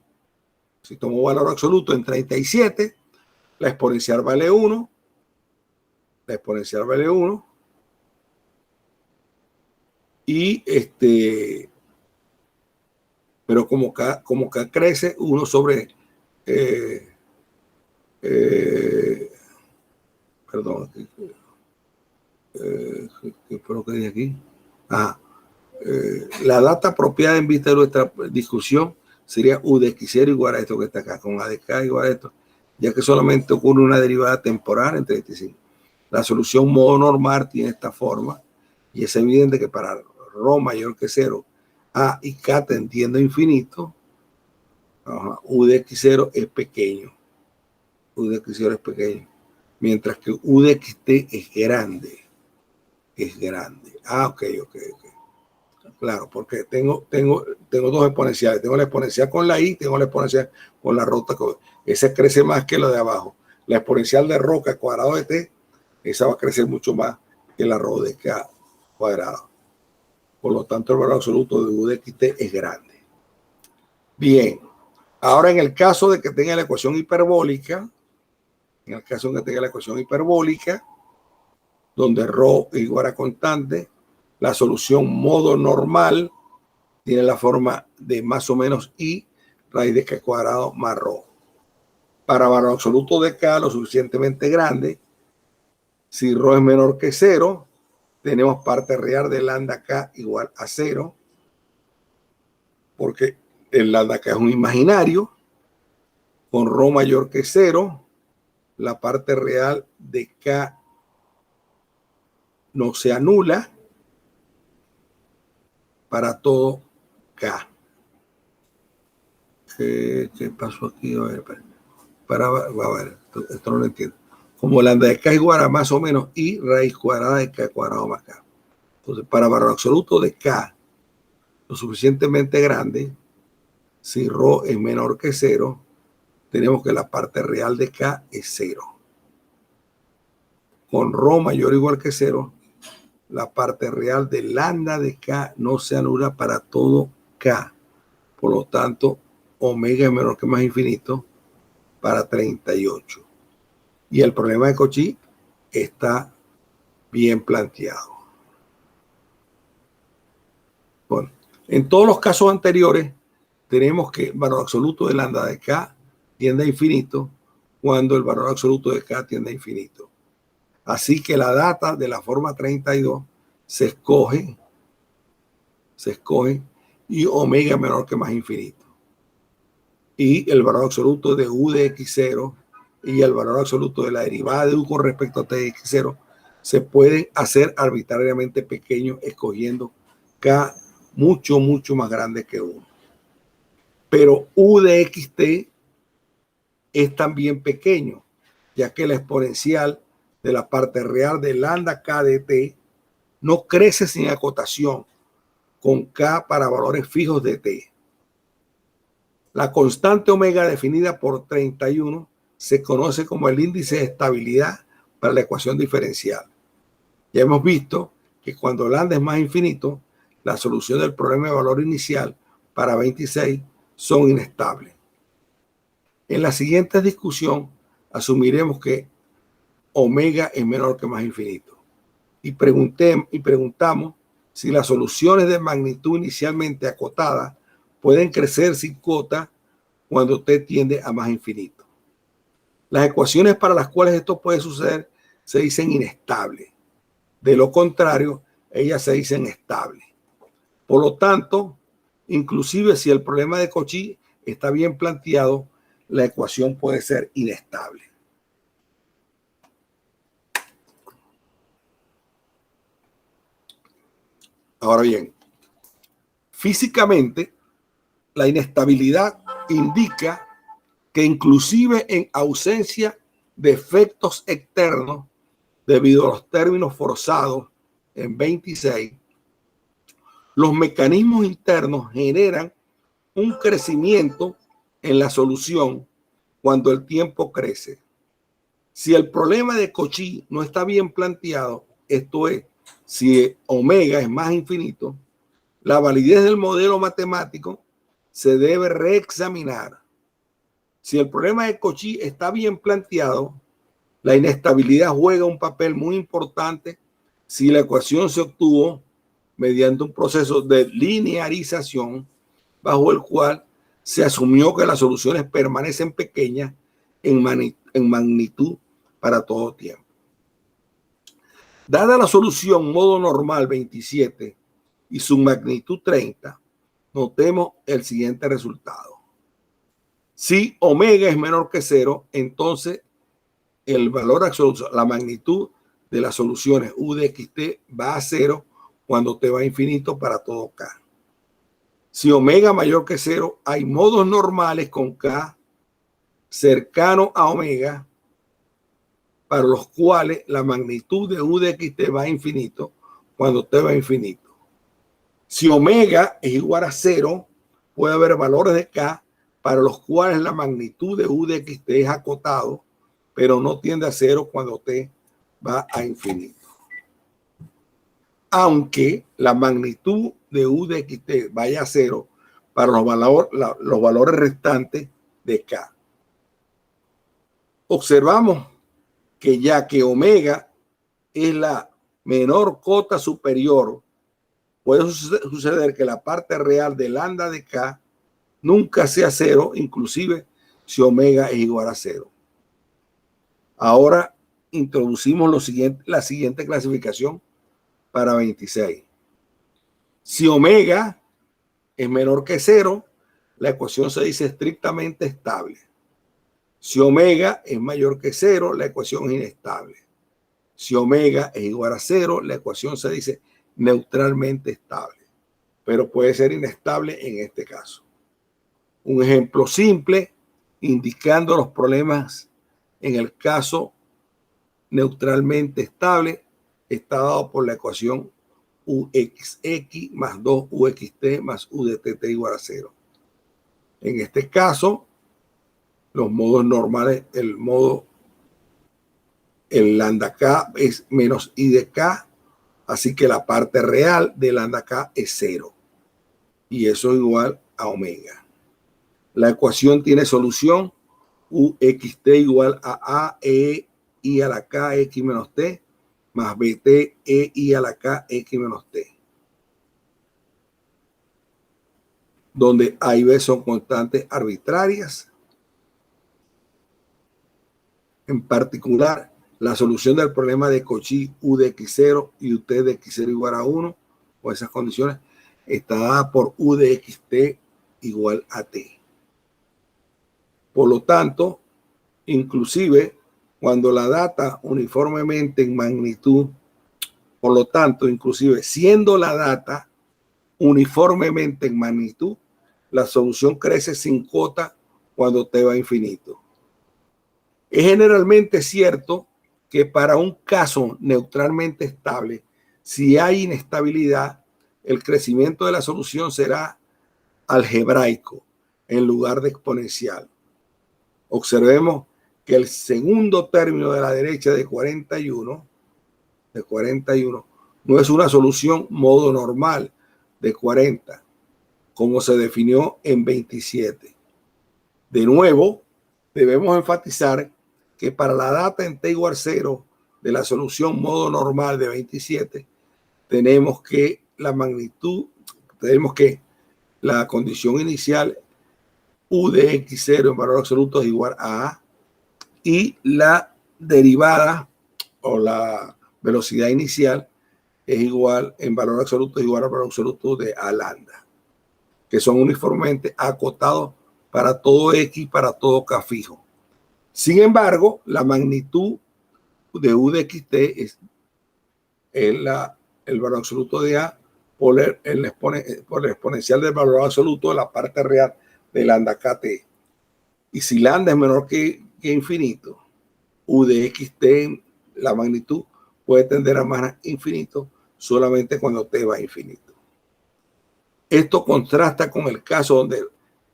Si tomo valor absoluto en 37, la exponencial vale 1, y pero como K crece, 1 sobre perdón, ¿qué fue lo que dije aquí? La data apropiada en vista de nuestra discusión sería u de x0 igual a esto que está acá, con a de k igual a esto, ya que solamente ocurre una derivada temporal en 35. La solución modo normal tiene esta forma, y es evidente que para ρ mayor que 0, a y k tendiendo a infinito, u de x0 es pequeño. Mientras que u de xt es grande. Ok. Claro, porque tengo dos exponenciales. Tengo la exponencial con la i, tengo la exponencial con la rota. Esa crece más que la de abajo. La exponencial de ρ k cuadrado de t, esa va a crecer mucho más que la ρ de k cuadrado. Por lo tanto, el valor absoluto de u de xt es grande. Bien, ahora en el caso de que tenga la ecuación hiperbólica, donde ρ es igual a constante, la solución modo normal tiene la forma de más o menos i raíz de k cuadrado más ρ. Para valor absoluto de k lo suficientemente grande, si ρ es menor que 0, tenemos parte real de lambda k igual a 0, porque el lambda k es un imaginario. Con ρ mayor que 0, la parte real de k no se anula para todo k. ¿Qué pasó aquí? A ver, esto no lo entiendo. Como lambda de k es igual a más o menos i raíz cuadrada de k cuadrado más k. Entonces, para valor absoluto de k lo suficientemente grande, si ρ es menor que 0, tenemos que la parte real de k es 0. Con ρ mayor o igual que 0, la parte real de lambda de k no se anula para todo k. Por lo tanto, omega es menor que más infinito para 38. Y el problema de Cauchy está bien planteado. Bueno, en todos los casos anteriores tenemos que el valor absoluto de lambda de k tiende a infinito cuando el valor absoluto de k tiende a infinito. Así que la data de la forma 32 se escoge y omega menor que más infinito. Y el valor absoluto de u de x0 y el valor absoluto de la derivada de u con respecto a t de x0 se pueden hacer arbitrariamente pequeños escogiendo k mucho más grande que 1. Pero u de xt es también pequeño, ya que la exponencial de la parte real de lambda k de t no crece sin acotación, con k para valores fijos de t. La constante omega definida por 31 se conoce como el índice de estabilidad para la ecuación diferencial. Ya hemos visto que cuando lambda es más infinito, la solución del problema de valor inicial para 26 son inestables. En la siguiente discusión asumiremos que omega es menor que más infinito. Y preguntamos si las soluciones de magnitud inicialmente acotada pueden crecer sin cota cuando t tiende a más infinito. Las ecuaciones para las cuales esto puede suceder se dicen inestables. De lo contrario, ellas se dicen estables. Por lo tanto, inclusive si el problema de Cauchy está bien planteado, la ecuación puede ser inestable. Ahora bien, físicamente, la inestabilidad indica que inclusive en ausencia de efectos externos, debido a los términos forzados en 26, los mecanismos internos generan un crecimiento en la solución cuando el tiempo crece. Si el problema de Cauchy no está bien planteado, esto es, si omega es más infinito, la validez del modelo matemático se debe reexaminar. Si el problema de Cauchy está bien planteado, la inestabilidad juega un papel muy importante si la ecuación se obtuvo mediante un proceso de linearización bajo el cual se asumió que las soluciones permanecen pequeñas en magnitud para todo tiempo. Dada la solución modo normal 27 y su magnitud 30, notemos el siguiente resultado. Si omega es menor que 0, entonces el valor absoluto, la magnitud de las soluciones u de xt va a 0 cuando t va a infinito para todo k. Si omega mayor que 0, hay modos normales con k cercano a omega para los cuales la magnitud de u de xt va a infinito cuando t va a infinito. Si omega es igual a 0, puede haber valores de k para los cuales la magnitud de u de xt es acotado, pero no tiende a 0 cuando t va a infinito. Aunque la magnitud de u de xt vaya a 0 para los valores restantes de k. Observamos que ya que omega es la menor cota superior, puede suceder que la parte real de lambda de k nunca sea 0, inclusive si omega es igual a 0. Ahora introducimos la siguiente clasificación para 26. Si omega es menor que 0, la ecuación se dice estrictamente estable. Si omega es mayor que 0, la ecuación es inestable. Si omega es igual a 0, la ecuación se dice neutralmente estable, pero puede ser inestable en este caso. Un ejemplo simple indicando los problemas en el caso neutralmente estable está dado por la ecuación uxx más 2uxt más u de tt igual a 0. En este caso, los modos normales, el lambda k es menos i de k, así que la parte real de lambda k es 0. Y eso es igual a omega. La ecuación tiene solución uxt igual a e i a la k x menos t más bt e i a la k x menos t, donde a y b son constantes arbitrarias. En particular, la solución del problema de Cauchy u de x0 y ut de x0 igual a 1, o esas condiciones, está dada por u de xt igual a t. Por lo tanto, inclusive cuando la data uniformemente en magnitud, por lo tanto, inclusive siendo la data uniformemente en magnitud, la solución crece sin cota cuando t va a infinito. Es generalmente cierto que para un caso neutralmente estable, si hay inestabilidad, el crecimiento de la solución será algebraico en lugar de exponencial. Observemos que el segundo término de la derecha de 41 no es una solución modo normal de 40, como se definió en 27. De nuevo, debemos enfatizar que para la data en t igual 0 de la solución modo normal de 27, tenemos que la condición inicial u de x0 en valor absoluto es igual a A, y la derivada o la velocidad inicial es igual, en valor absoluto, es igual al valor absoluto de A lambda, que son uniformemente acotados para todo X, para todo K fijo. Sin embargo, la magnitud de U de XT es el valor absoluto de A por el exponencial del valor absoluto de la parte real de lambda KT. Y si lambda es menor que infinito, U de XT, la magnitud, puede tender a más infinito solamente cuando t va a infinito. Esto contrasta con el caso donde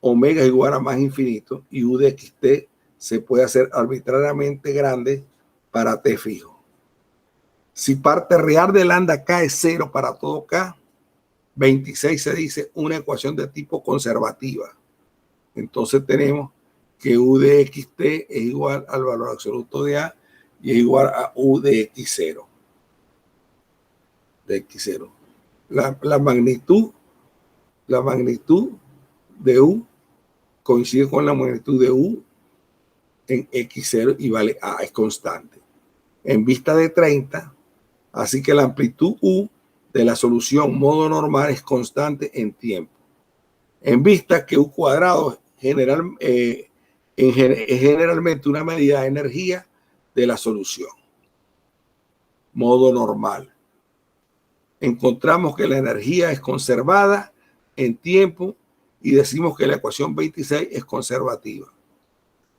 omega es igual a más infinito y U de XT se puede hacer arbitrariamente grande para t fijo. Si parte real de lambda K es 0 para todo K, 26 se dice una ecuación de tipo conservativa. Entonces tenemos que U de XT es igual al valor absoluto de A y es igual a U de X0. La magnitud de U coincide con la magnitud de U en X0 y vale A, es constante. En vista de 30, así que la amplitud U de la solución modo normal es constante en tiempo. En vista que U cuadrado es generalmente una medida de energía de la solución modo normal. Encontramos que la energía es conservada en tiempo y decimos que la ecuación 26 es conservativa.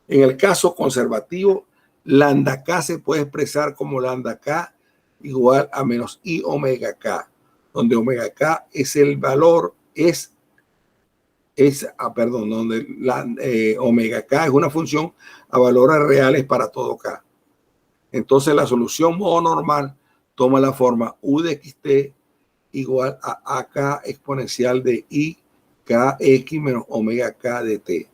En el caso conservativo, lambda K se puede expresar como lambda K igual a menos I omega K, donde omega K es el valor, donde omega K es una función a valores reales para todo K. Entonces la solución modo normal toma la forma U de XT igual a AK exponencial de I KX menos omega K de T.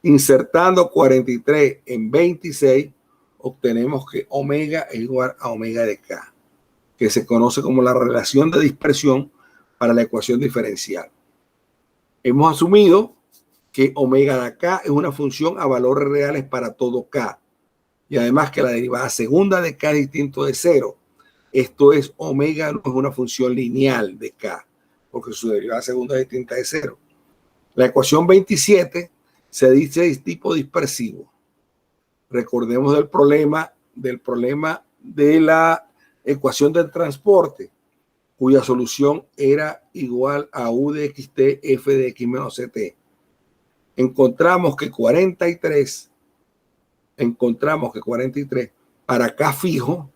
Insertando 43 en 26, obtenemos que omega es igual a omega de K, que se conoce como la relación de dispersión para la ecuación diferencial. Hemos asumido que omega de K es una función a valores reales para todo K, y además que la derivada segunda de K es distinto de 0. Esto es, omega no es una función lineal de K, porque su derivada segunda es distinta de 0. La ecuación 27 se dice de tipo dispersivo. Recordemos del problema de la ecuación del transporte, cuya solución era igual a U de XT F de X menos CT. Encontramos que 43 para K fijo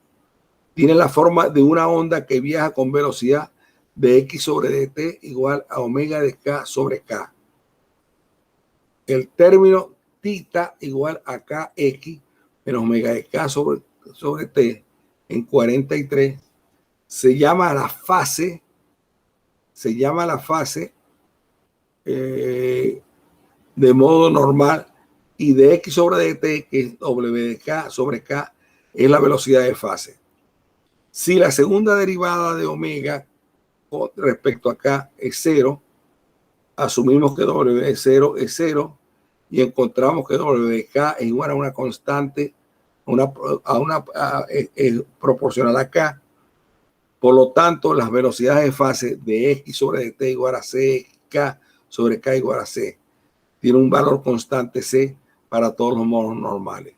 tiene la forma de una onda que viaja con velocidad de X sobre dt igual a omega de K sobre K. El término tita igual a KX menos omega de K sobre T en 43 se llama la fase de modo normal, y de X sobre dt, que es W de K sobre K, es la velocidad de fase. Si la segunda derivada de omega respecto a K es 0, asumimos que W de 0 es 0 y encontramos que W de K es igual a una constante proporcional a K. Por lo tanto, las velocidades de fase de X sobre dt igual a C, K sobre K igual a C. Tiene un valor constante C para todos los modos normales,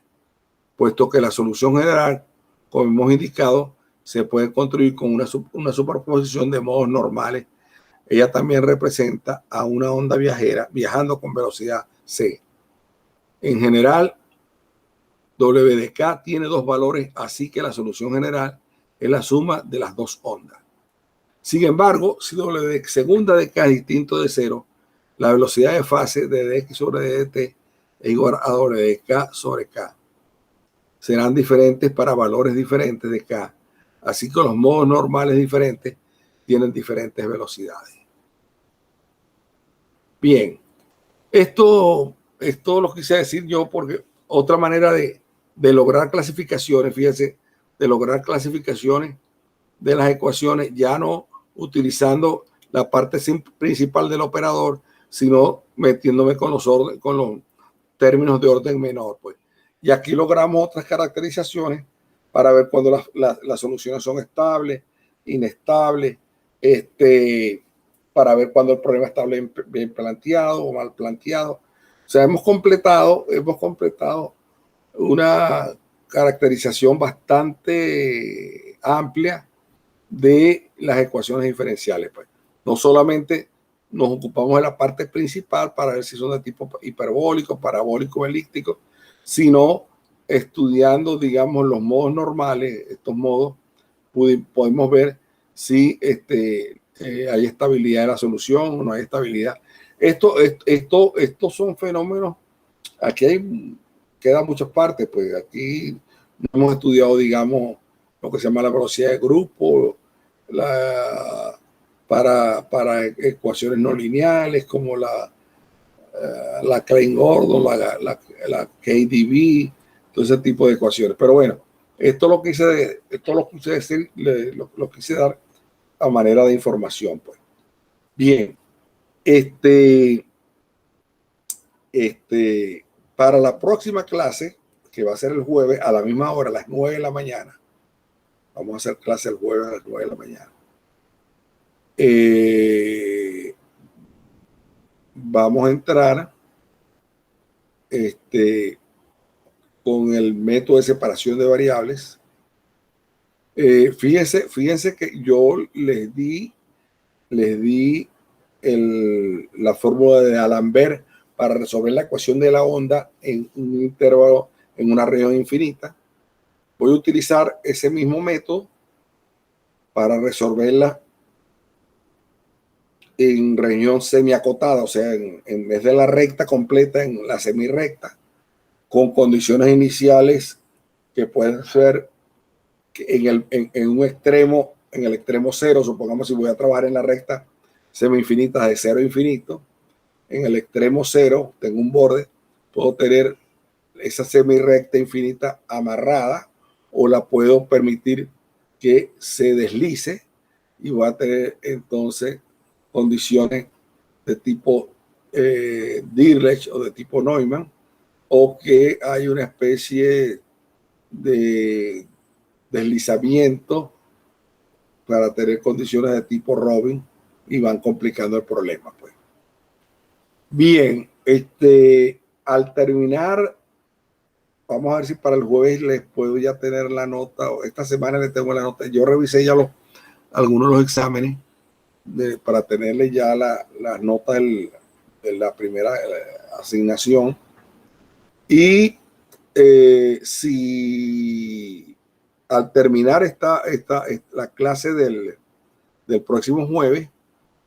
puesto que la solución general, como hemos indicado, se puede construir con una superposición de modos normales. Ella también representa a una onda viajera viajando con velocidad C. En general, W de K tiene dos valores, así que la solución general es la suma de las dos ondas. Sin embargo, si W de segunda de K es distinto de 0, la velocidad de fase de dx sobre dt es igual a W de K sobre K. Serán diferentes para valores diferentes de K, así que los modos normales diferentes tienen diferentes velocidades. Bien, esto lo quise decir yo porque otra manera de de lograr clasificaciones, fíjense, de lograr clasificaciones de las ecuaciones, ya no utilizando la parte principal del operador, sino metiéndome con los términos de orden menor, pues. Y aquí logramos otras caracterizaciones para ver cuando las soluciones son estables, inestables, para ver cuando el problema está bien planteado o mal planteado. O sea, hemos completado una caracterización bastante amplia de las ecuaciones diferenciales. Pues. No solamente nos ocupamos de la parte principal para ver si son de tipo hiperbólico, parabólico, elíptico, sino estudiando, digamos, los modos normales, estos modos, podemos ver si hay estabilidad de la solución o no hay estabilidad. Estos son fenómenos, aquí quedan muchas partes, pues aquí hemos estudiado, digamos, lo que se llama la velocidad de grupo, para ecuaciones no lineales como la Klein-Gordon, la KdV, todo ese tipo de ecuaciones. Pero bueno, esto lo quise decir, lo quise dar a manera de información. Pues. Bien, para la próxima clase, que va a ser el jueves a la misma hora, a las 9 de la mañana, vamos a hacer clase el jueves a las 9 de la mañana. Vamos a entrar con el método de separación de variables. Fíjense que yo les di la fórmula de D'Alembert para resolver la ecuación de la onda en un intervalo, en una región infinita. Voy a utilizar ese mismo método para resolverla en región semiacotada, o sea, en vez de la recta completa, en la semirrecta, con condiciones iniciales que pueden ser en un extremo, en el extremo cero, supongamos si voy a trabajar en la recta semi-infinita de cero a infinito, en el extremo cero tengo un borde, puedo tener esa semirrecta infinita amarrada o la puedo permitir que se deslice y voy a tener entonces condiciones de tipo Dirichlet o de tipo Neumann, o que hay una especie de deslizamiento para tener condiciones de tipo Robin y van complicando el problema. Pues. Bien, al terminar, vamos a ver si para el jueves les puedo ya tener la nota, o esta semana les tengo la nota. Yo revisé ya algunos de los exámenes para tenerle ya las notas de la primera asignación. Y si al terminar la clase del próximo jueves,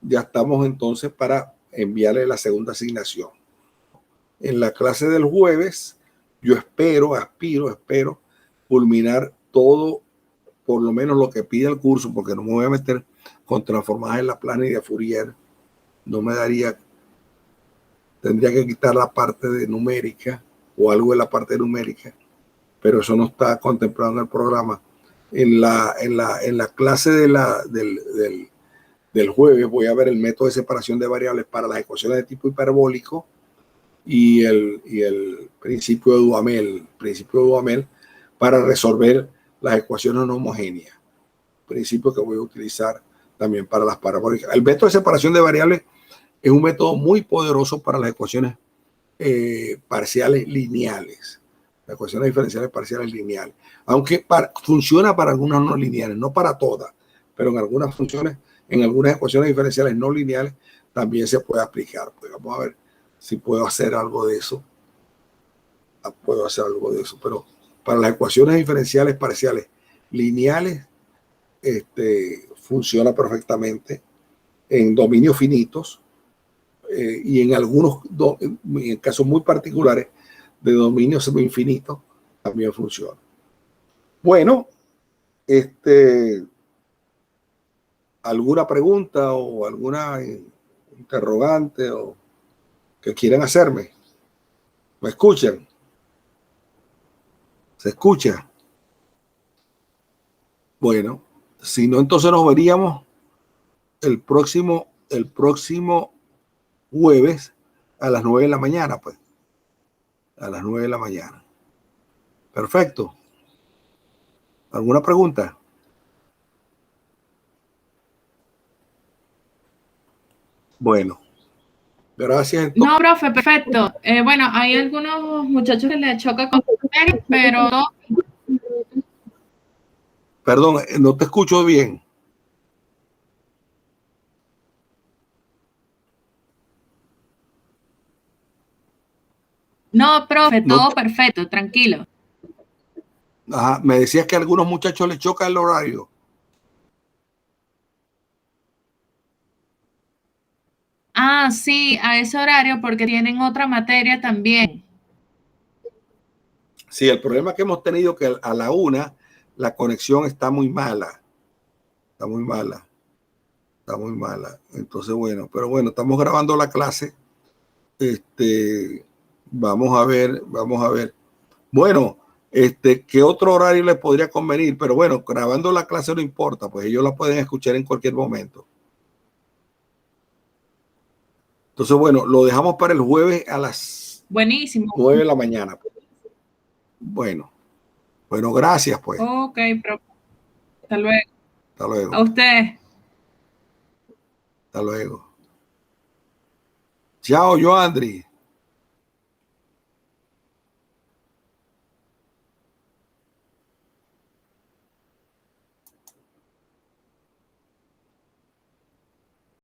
ya estamos entonces para enviarle la segunda asignación. En la clase del jueves, yo espero culminar todo, por lo menos lo que pide el curso, porque no me voy a meter con transformadas en Laplace y de Fourier. No me daría, tendría que quitar la parte de numérica o algo de la parte numérica, pero eso no está contemplado en el programa. En la clase del jueves voy a ver el método de separación de variables para las ecuaciones de tipo hiperbólico y el principio de Duhamel para resolver las ecuaciones no homogéneas, principio que voy a utilizar también para las parabólicas. El método de separación de variables es un método muy poderoso para las ecuaciones parciales lineales, las ecuaciones diferenciales parciales lineales, aunque funciona para algunas no lineales, no para todas, pero en algunas funciones, en algunas ecuaciones diferenciales no lineales también se puede aplicar. Pues vamos a ver si puedo hacer algo de eso. Pero para las ecuaciones diferenciales parciales lineales funciona perfectamente en dominios finitos y en algunos, en casos muy particulares de dominios semi-infinitos también funciona. Bueno, ¿alguna pregunta o alguna interrogante o que quieran hacerme? ¿Me escuchan? ¿Se escucha? Bueno, si no, entonces nos veríamos el próximo jueves a las 9 de la mañana, pues. A las 9 de la mañana. Perfecto. ¿Alguna pregunta? Bueno, gracias. No, profe, perfecto. Bueno, hay algunos muchachos que les choca con pero no. Perdón, no te escucho bien. No, profe, No todo te- perfecto, tranquilo. Ajá, me decías que a algunos muchachos les choca el horario. Ah, sí, a ese horario porque tienen otra materia también. Sí, el problema que hemos tenido es que a la 1 la conexión está muy mala. Está muy mala. Está muy mala. Entonces, bueno, pero bueno, estamos grabando la clase. Vamos a ver, vamos a ver. Bueno, ¿qué otro horario les podría convenir? Pero bueno, grabando la clase no importa, pues ellos la pueden escuchar en cualquier momento. Entonces, bueno, lo dejamos para el jueves a las Buenísimo. 9 de la mañana. Bueno, bueno, gracias, pues. Ok, profe. Hasta luego. Hasta A luego. usted. Hasta luego. Chao, Joandri.